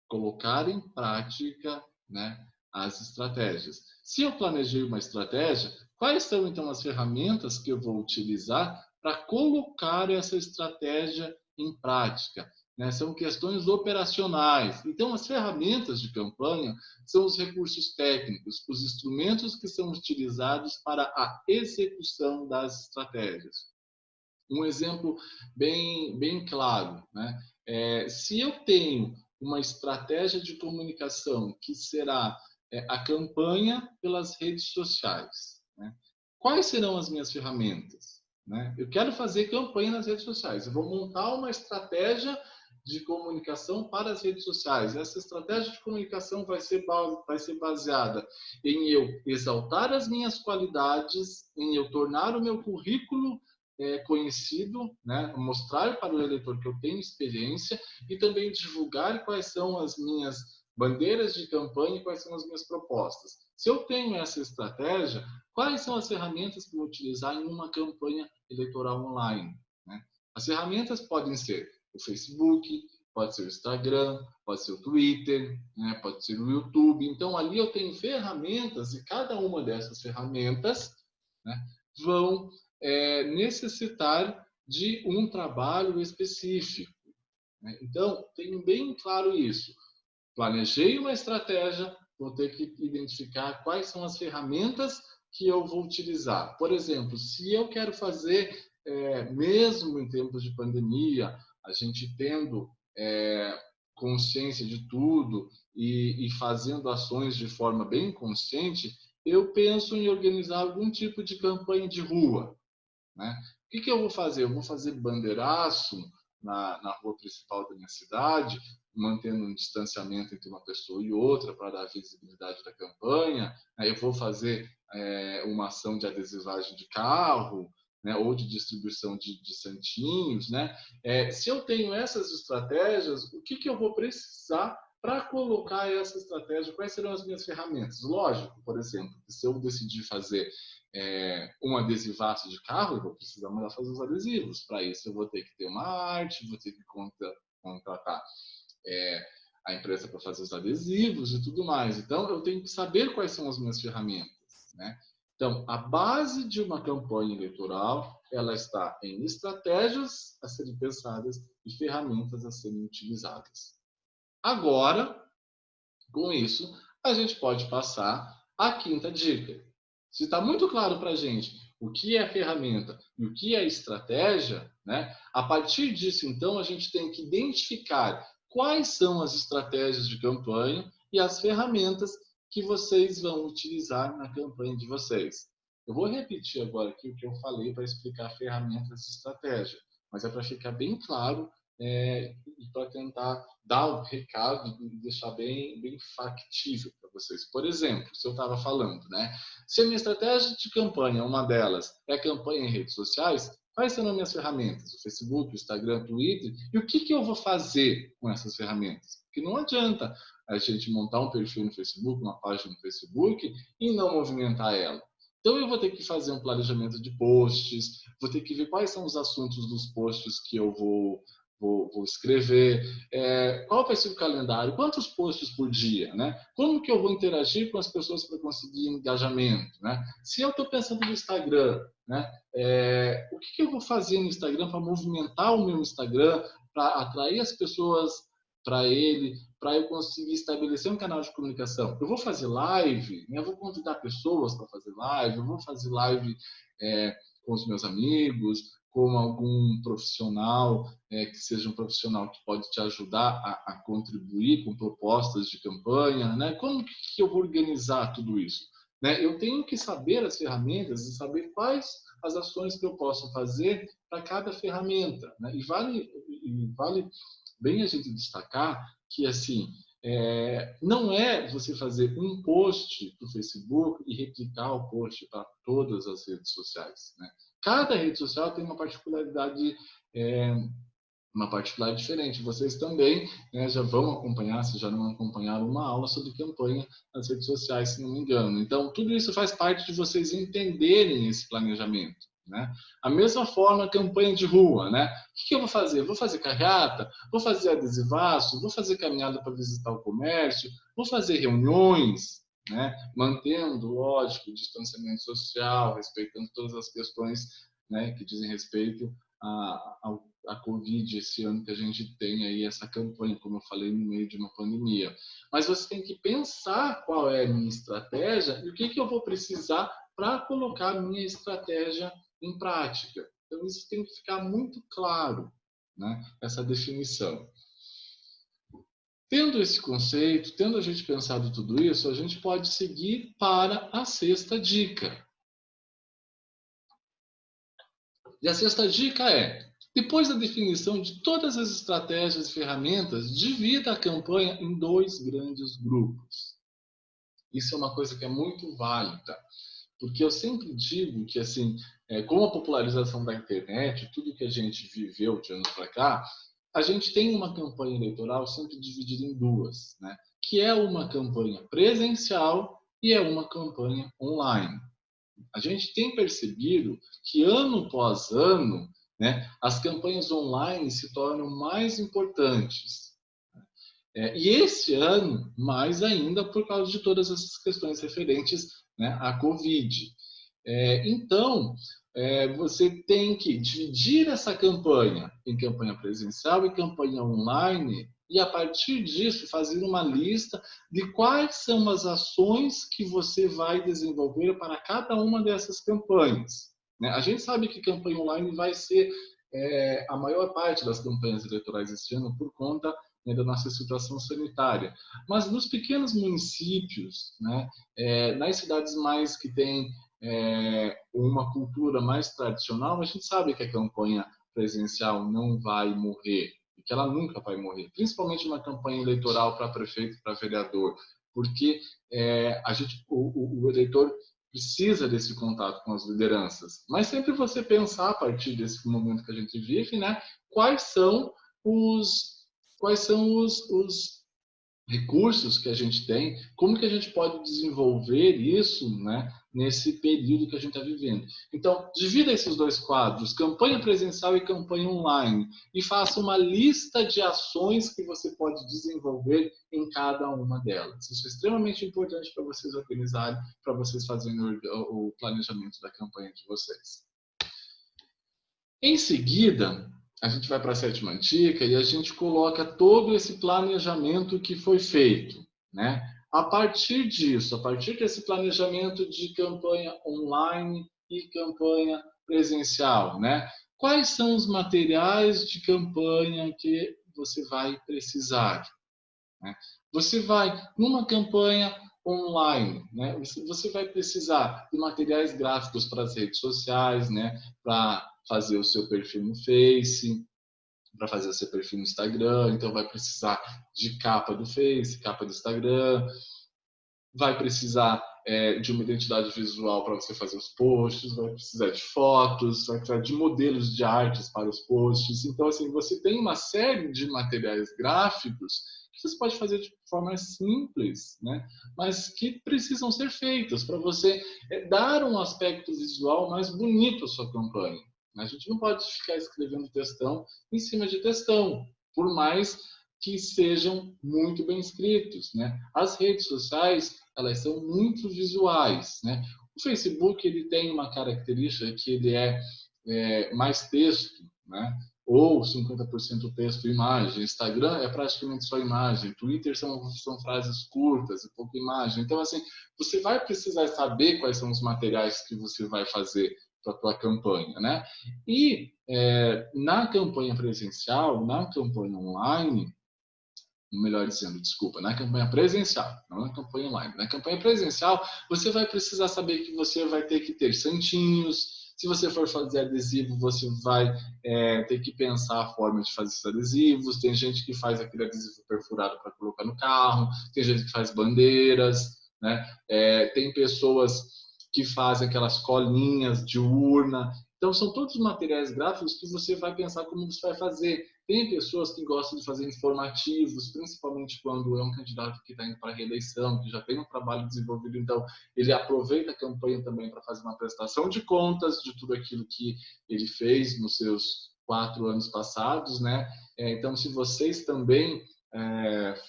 colocar em prática, né, as estratégias. Se eu planejei uma estratégia, quais são, então, as ferramentas que eu vou utilizar para colocar essa estratégia em prática? Né? São questões operacionais. Então, as ferramentas de campanha são os recursos técnicos, os instrumentos que são utilizados para a execução das estratégias. Um exemplo bem claro, né? Se eu tenho uma estratégia de comunicação que será a campanha pelas redes sociais, né? Quais serão as minhas ferramentas? Né? Eu quero fazer campanha nas redes sociais. Eu vou montar uma estratégia de comunicação para as redes sociais. Essa estratégia de comunicação vai ser baseada em eu exaltar as minhas qualidades, em eu tornar o meu currículo conhecido, né? Mostrar para o eleitor que eu tenho experiência e também divulgar quais são as minhas bandeiras de campanha e quais são as minhas propostas. Se eu tenho essa estratégia, quais são as ferramentas que eu vou utilizar em uma campanha eleitoral online? Né? As ferramentas podem ser o Facebook, pode ser o Instagram, pode ser o Twitter, né? Pode ser o YouTube. Então, ali eu tenho ferramentas e cada uma dessas ferramentas, né, vão necessitar de um trabalho específico. Né? Então, tenho bem claro isso. Planejei uma estratégia, vou ter que identificar quais são as ferramentas que eu vou utilizar. Por exemplo, se eu quero fazer, mesmo em tempos de pandemia, a gente tendo consciência de tudo e fazendo ações de forma bem consciente, eu penso em organizar algum tipo de campanha de rua. Né? O que eu vou fazer? Eu vou fazer bandeiraço na rua principal da minha cidade, mantendo um distanciamento entre uma pessoa e outra para dar visibilidade da campanha. Eu vou fazer uma ação de adesivagem de carro, né, ou de distribuição de santinhos. Né? Se eu tenho essas estratégias, o que eu vou precisar para colocar essa estratégia? Quais serão as minhas ferramentas? Lógico, por exemplo, que se eu decidir fazer um adesivaço de carro, eu vou precisar mandar fazer os adesivos. Para isso, eu vou ter que ter uma arte, vou ter que contratar a empresa para fazer os adesivos e tudo mais. Então, eu tenho que saber quais são as minhas ferramentas. Né? Então, a base de uma campanha eleitoral, ela está em estratégias a serem pensadas e ferramentas a serem utilizadas. Agora, com isso, a gente pode passar à quinta dica. Se está muito claro para a gente o que é ferramenta e o que é estratégia, né? A partir disso, então, a gente tem que identificar quais são as estratégias de campanha e as ferramentas que vocês vão utilizar na campanha de vocês. Eu vou repetir agora aqui o que eu falei para explicar ferramentas de estratégia, mas é para ficar bem claro e para tentar dar o recado e deixar bem factível para vocês. Por exemplo, se eu estava falando, né? Se a minha estratégia de campanha, uma delas, é a campanha em redes sociais, quais serão as minhas ferramentas? O Facebook, o Instagram, o Twitter. E o que eu vou fazer com essas ferramentas? Porque não adianta a gente montar um perfil no Facebook, uma página no Facebook e não movimentar ela. Então, eu vou ter que fazer um planejamento de posts, vou ter que ver quais são os assuntos dos posts que eu vou escrever, qual vai ser o calendário, quantos posts por dia, né? Como que eu vou interagir com as pessoas para conseguir engajamento, né? Se eu estou pensando no Instagram, né? O que eu vou fazer no Instagram para movimentar o meu Instagram, para atrair as pessoas para ele, para eu conseguir estabelecer um canal de comunicação? Eu vou fazer live, né? Eu vou convidar pessoas para fazer live, eu vou fazer live com os meus amigos, com algum profissional, que seja um profissional que pode te ajudar a contribuir com propostas de campanha, né? Como que eu vou organizar tudo isso? Né? Eu tenho que saber as ferramentas e saber quais as ações que eu posso fazer para cada ferramenta, né? E vale bem a gente destacar que, assim, não é você fazer um post para o Facebook e replicar o post para todas as redes sociais, né? Cada rede social tem uma particularidade diferente. Vocês também, né, já vão acompanhar, se já não acompanharam, uma aula sobre campanha nas redes sociais, se não me engano. Então, tudo isso faz parte de vocês entenderem esse planejamento, né? A mesma forma, campanha de rua, né? O que eu vou fazer? Vou fazer carreata? Vou fazer adesivaço? Vou fazer caminhada para visitar o comércio? Vou fazer reuniões? Né? Mantendo, lógico, o distanciamento social, respeitando todas as questões, né, que dizem respeito a Covid esse ano que a gente tem aí essa campanha, como eu falei, no meio de uma pandemia. Mas você tem que pensar qual é a minha estratégia e o que eu vou precisar para colocar a minha estratégia em prática. Então, isso tem que ficar muito claro, né, essa definição. Tendo esse conceito, tendo a gente pensado tudo isso, a gente pode seguir para a sexta dica. E a sexta dica é: depois da definição de todas as estratégias e ferramentas, divida a campanha em 2 grandes grupos. Isso é uma coisa que é muito válida, porque eu sempre digo que, assim, com a popularização da internet, tudo que a gente viveu de anos para cá, a gente tem uma campanha eleitoral sempre dividida em 2, né? Que é uma campanha presencial e é uma campanha online. A gente tem percebido que ano após ano, né, as campanhas online se tornam mais importantes. E esse ano, mais ainda, por causa de todas essas questões referentes, né, à Covid. Então, você tem que dividir essa campanha em campanha presencial e campanha online, e a partir disso fazer uma lista de quais são as ações que você vai desenvolver para cada uma dessas campanhas. Né? A gente sabe que campanha online vai ser a maior parte das campanhas eleitorais este ano por conta, né, da nossa situação sanitária. Mas nos pequenos municípios, né, nas cidades mais que têm uma cultura mais tradicional, a gente sabe que a campanha presencial não vai morrer, e que ela nunca vai morrer, principalmente uma campanha eleitoral para prefeito, para vereador, porque o eleitor precisa desse contato com as lideranças. Mas sempre você pensar, a partir desse momento que a gente vive, né, quais são os recursos que a gente tem, como que a gente pode desenvolver isso, né, nesse período que a gente está vivendo. Então, divida esses 2 quadros, campanha presencial e campanha online, e faça uma lista de ações que você pode desenvolver em cada uma delas. Isso é extremamente importante para vocês organizarem, para vocês fazerem o planejamento da campanha de vocês. Em seguida, a gente vai para a 7ª dica e a gente coloca todo esse planejamento que foi feito, né? A partir disso, a partir desse planejamento de campanha online e campanha presencial, né? Quais são os materiais de campanha que você vai precisar, né? Você vai, numa campanha online, né? Você vai precisar de materiais gráficos para as redes sociais, né? Para fazer o seu perfil no Face, para fazer o seu perfil no Instagram, então vai precisar de capa do Face, capa do Instagram, vai precisar de uma identidade visual para você fazer os posts, vai precisar de fotos, vai precisar de modelos de artes para os posts. Então, assim, você tem uma série de materiais gráficos que você pode fazer de forma simples, né? Mas que precisam ser feitos para você dar um aspecto visual mais bonito à sua campanha. A gente não pode ficar escrevendo textão em cima de textão, por mais que sejam muito bem escritos, né? As redes sociais, elas são muito visuais, né? O Facebook, ele tem uma característica que ele mais texto, né? Ou 50% texto e imagem. Instagram é praticamente só imagem. Twitter são frases curtas e pouca imagem. Então, assim, você vai precisar saber quais são os materiais que você vai fazer para a tua campanha, né? E na campanha presencial, na campanha online, melhor dizendo, desculpa, na campanha presencial, não na campanha online. Na campanha presencial, você vai precisar saber que você vai ter que ter santinhos. Se você for fazer adesivo, você vai ter que pensar a forma de fazer esses adesivos. Tem gente que faz aquele adesivo perfurado para colocar no carro, tem gente que faz bandeiras, né? Tem pessoas que fazem aquelas colinhas de urna. Então, são todos materiais gráficos que você vai pensar como você vai fazer. Tem pessoas que gostam de fazer informativos, principalmente quando é um candidato que está indo para a reeleição, que já tem um trabalho desenvolvido, então ele aproveita a campanha também para fazer uma prestação de contas de tudo aquilo que ele fez nos seus 4 anos passados, né? Então, se vocês também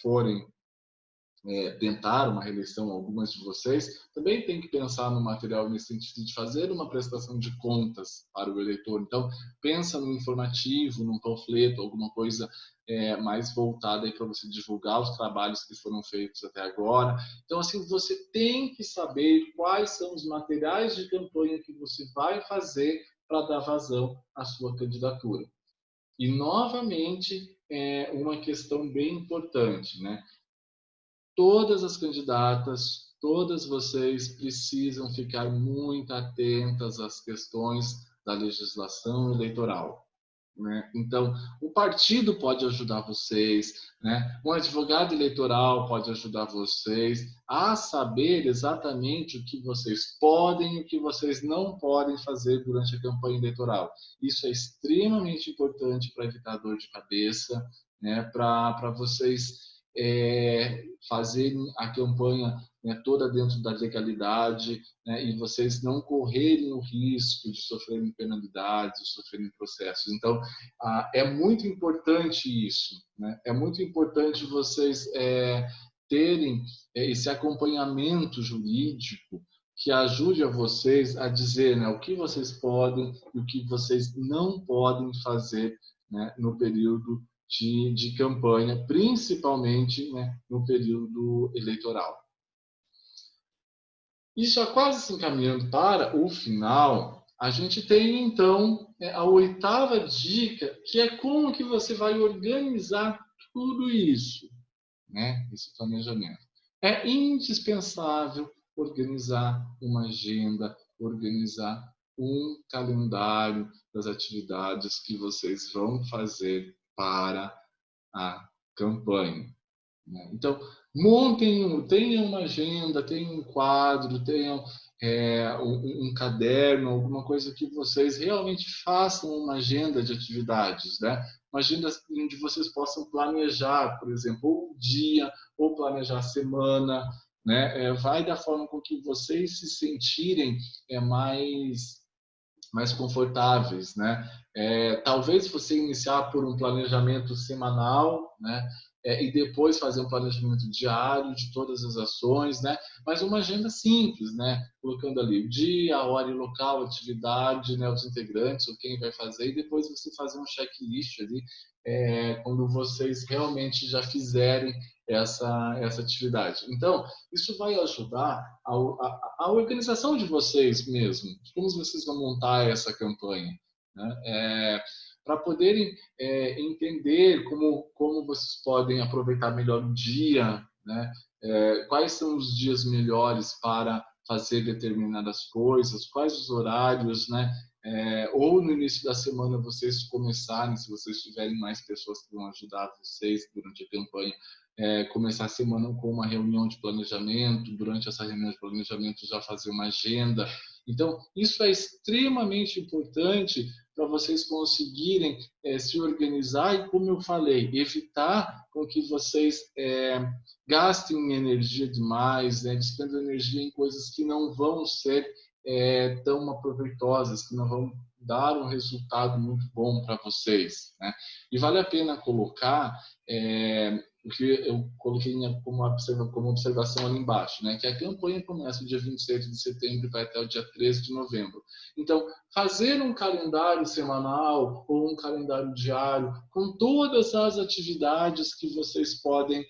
forem tentar uma reeleição, algumas de vocês, também tem que pensar no material nesse sentido de fazer uma prestação de contas para o eleitor. Então, pensa no informativo, num panfleto, alguma coisa mais voltada para você divulgar os trabalhos que foram feitos até agora. Então, assim, você tem que saber quais são os materiais de campanha que você vai fazer para dar vazão à sua candidatura. E, novamente, uma questão bem importante, né? Todas as candidatas, todas vocês precisam ficar muito atentas às questões da legislação eleitoral, né? Então, o partido pode ajudar vocês, né? Um advogado eleitoral pode ajudar vocês a saber exatamente o que vocês podem e o que vocês não podem fazer durante a campanha eleitoral. Isso é extremamente importante para evitar dor de cabeça, né? Para vocês fazerem a campanha, né, toda dentro da legalidade, né, e vocês não correrem o risco de sofrerem penalidades, de sofrerem processos. Então, é muito importante isso, né? É muito importante vocês terem esse acompanhamento jurídico que ajude a vocês a dizer, né, o que vocês podem e o que vocês não podem fazer, né, no período de campanha, principalmente, né, no período eleitoral. E já quase se encaminhando para o final, a gente tem então a 8ª dica, que é como que você vai organizar tudo isso, né? Esse planejamento. É indispensável organizar uma agenda, organizar um calendário das atividades que vocês vão fazer para a campanha, né? Então, tenham uma agenda, tenham um quadro, tenham um caderno, alguma coisa que vocês realmente façam uma agenda de atividades, né? Uma agenda onde vocês possam planejar, por exemplo, ou o dia, ou planejar a semana, né? Vai da forma com que vocês se sentirem mais confortáveis, né? Talvez você iniciar por um planejamento semanal, né? E depois fazer um planejamento diário de todas as ações, né? Mas uma agenda simples, né? Colocando ali o dia, a hora e local, a atividade, né? Os integrantes, ou quem vai fazer, e depois você fazer um checklist ali, quando vocês realmente já fizerem essa atividade. Então, isso vai ajudar a organização de vocês mesmo, como vocês vão montar essa campanha, né? para poderem entender como vocês podem aproveitar melhor o dia, né? Quais são os dias melhores para fazer determinadas coisas, quais os horários, né? Ou no início da semana vocês começarem, se vocês tiverem mais pessoas que vão ajudar vocês durante a campanha, começar a semana com uma reunião de planejamento, durante essa reunião de planejamento já fazer uma agenda. Então, isso é extremamente importante para vocês conseguirem se organizar e, como eu falei, evitar com que vocês gastem energia demais, despendam energia em coisas que não vão ser tão aproveitosas, que não vão dar um resultado muito bom para vocês, né? E vale a pena colocar o que eu coloquei como observação ali embaixo, né? Que a campanha começa no dia 27 de setembro e vai até o dia 13 de novembro. Então, fazer um calendário semanal ou um calendário diário com todas as atividades que vocês podem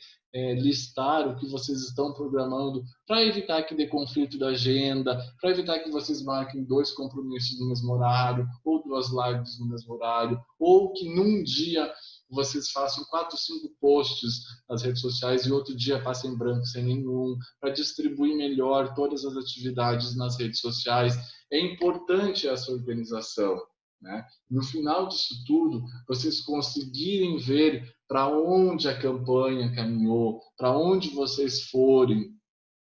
listar, o que vocês estão programando, para evitar que dê conflito da agenda, para evitar que vocês marquem 2 compromissos no mesmo horário, ou 2 lives no mesmo horário, ou que num dia vocês façam 4, 5 posts nas redes sociais e outro dia passem em branco sem nenhum, para distribuir melhor todas as atividades nas redes sociais. É importante essa organização, né? No final disso tudo, vocês conseguirem ver para onde a campanha caminhou, para onde vocês forem,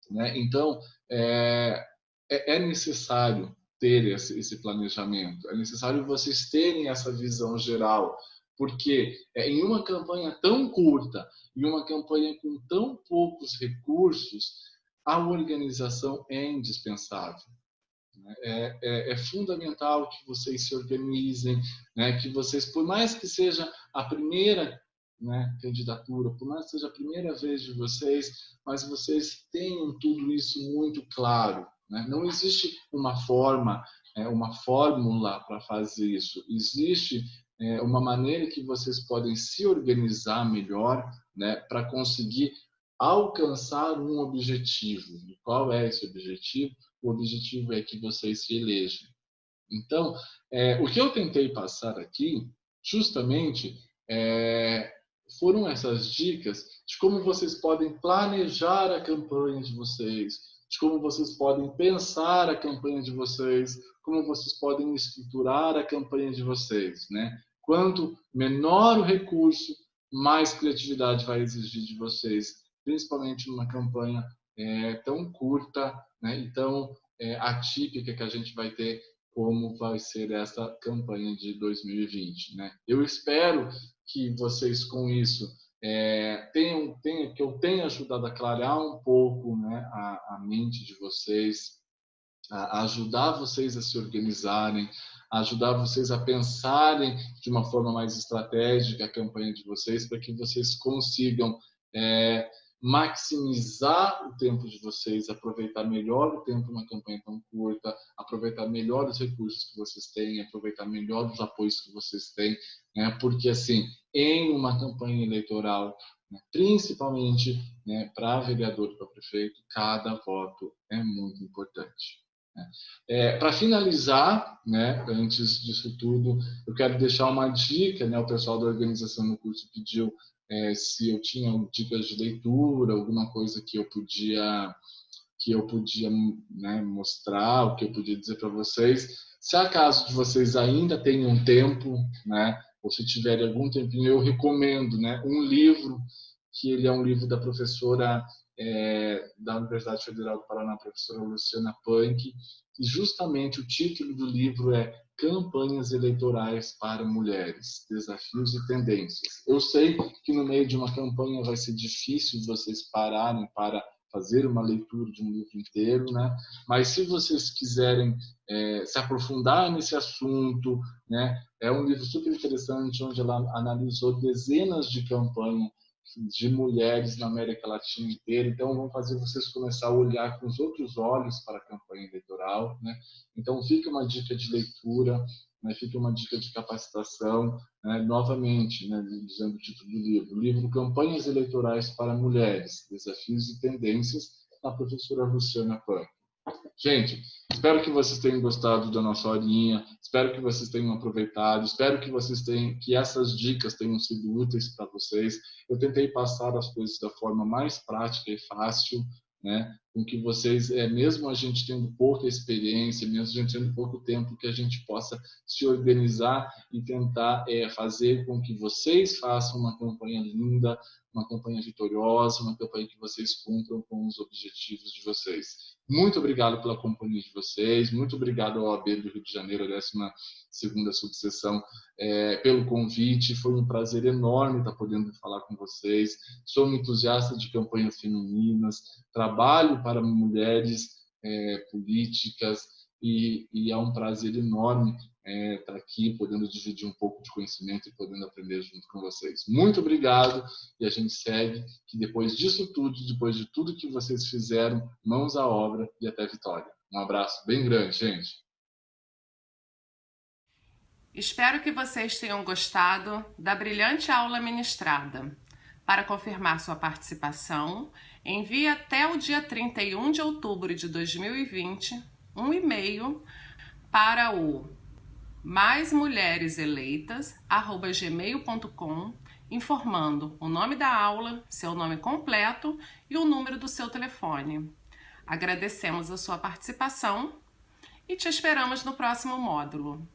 né? Então, é necessário ter esse planejamento, é necessário vocês terem essa visão geral, porque em uma campanha tão curta e uma campanha com tão poucos recursos, a organização é indispensável. É fundamental que vocês se organizem, né? Que vocês, por mais que seja a primeira, né, candidatura, por mais que seja a primeira vez de vocês, mas vocês tenham tudo isso muito claro, né? Não existe uma forma, uma fórmula para fazer isso. Existe uma maneira que vocês podem se organizar melhor, né, para conseguir alcançar um objetivo. E qual é esse objetivo? O objetivo é que vocês se elejam. Então, o que eu tentei passar aqui, justamente, foram essas dicas de como vocês podem planejar a campanha de vocês, de como vocês podem pensar a campanha de vocês, como vocês podem estruturar a campanha de vocês, né? Quanto menor o recurso, mais criatividade vai exigir de vocês, principalmente numa campanha tão curta, né? E tão atípica que a gente vai ter, como vai ser essa campanha de 2020, né? Eu espero que vocês com isso que eu tenha ajudado a clarear um pouco, né, a mente de vocês, a ajudar vocês a se organizarem, a ajudar vocês a pensarem de uma forma mais estratégica a campanha de vocês, para que vocês consigam maximizar o tempo de vocês, aproveitar melhor o tempo numa campanha tão curta, aproveitar melhor os recursos que vocês têm, aproveitar melhor os apoios que vocês têm, né? Porque assim, em uma campanha eleitoral, né, principalmente, né, para vereador e para prefeito, cada voto é muito importante. Para finalizar, né, antes disso tudo, eu quero deixar uma dica, né, o pessoal da organização no curso pediu se eu tinha dicas de leitura, alguma coisa que eu podia, né, mostrar, o que eu podia dizer para vocês. Se acaso de vocês ainda tenham tempo, né, ou se tiverem algum tempinho, eu recomendo, né, um livro, que ele é um livro da professora da Universidade Federal do Paraná, a professora Luciana Punk, e justamente o título do livro é Campanhas Eleitorais para Mulheres, Desafios e Tendências. Eu sei que no meio de uma campanha vai ser difícil vocês pararem para fazer uma leitura de um livro inteiro, né? Mas se vocês quiserem se aprofundar nesse assunto, né? É um livro super interessante, onde ela analisou dezenas de campanhas de mulheres na América Latina inteira. Então, vão fazer vocês começar a olhar com os outros olhos para a campanha eleitoral, né? Então, fica uma dica de leitura, né? Fica uma dica de capacitação, né? Novamente, né, dizendo o título do livro, Campanhas Eleitorais para Mulheres, Desafios e Tendências, da professora Luciana Pan. Gente, Espero que vocês tenham gostado da nossa horinha, espero que vocês tenham aproveitado, espero que essas dicas tenham sido úteis para vocês. Eu tentei passar as coisas da forma mais prática e fácil, né? Com que vocês, mesmo a gente tendo pouca experiência, mesmo a gente tendo pouco tempo, que a gente possa se organizar e tentar fazer com que vocês façam uma campanha linda, uma campanha vitoriosa, uma campanha que vocês cumpram com os objetivos de vocês. Muito obrigado pela companhia de vocês, muito obrigado ao OAB do Rio de Janeiro, a 12ª subseção, pelo convite. Foi um prazer enorme estar podendo falar com vocês. Sou um entusiasta de campanhas femininas, trabalho para mulheres políticas e é um prazer enorme estar aqui, podendo dividir um pouco de conhecimento e podendo aprender junto com vocês. Muito obrigado e a gente segue que depois disso tudo, depois de tudo que vocês fizeram, mãos à obra e até vitória. Um abraço bem grande, gente. Espero que vocês tenham gostado da brilhante aula ministrada. Para confirmar sua participação, envie até o dia 31 de outubro de 2020 um e-mail para o maismulhereseleitas@gmail.com, informando o nome da aula, seu nome completo e o número do seu telefone. Agradecemos a sua participação e te esperamos no próximo módulo.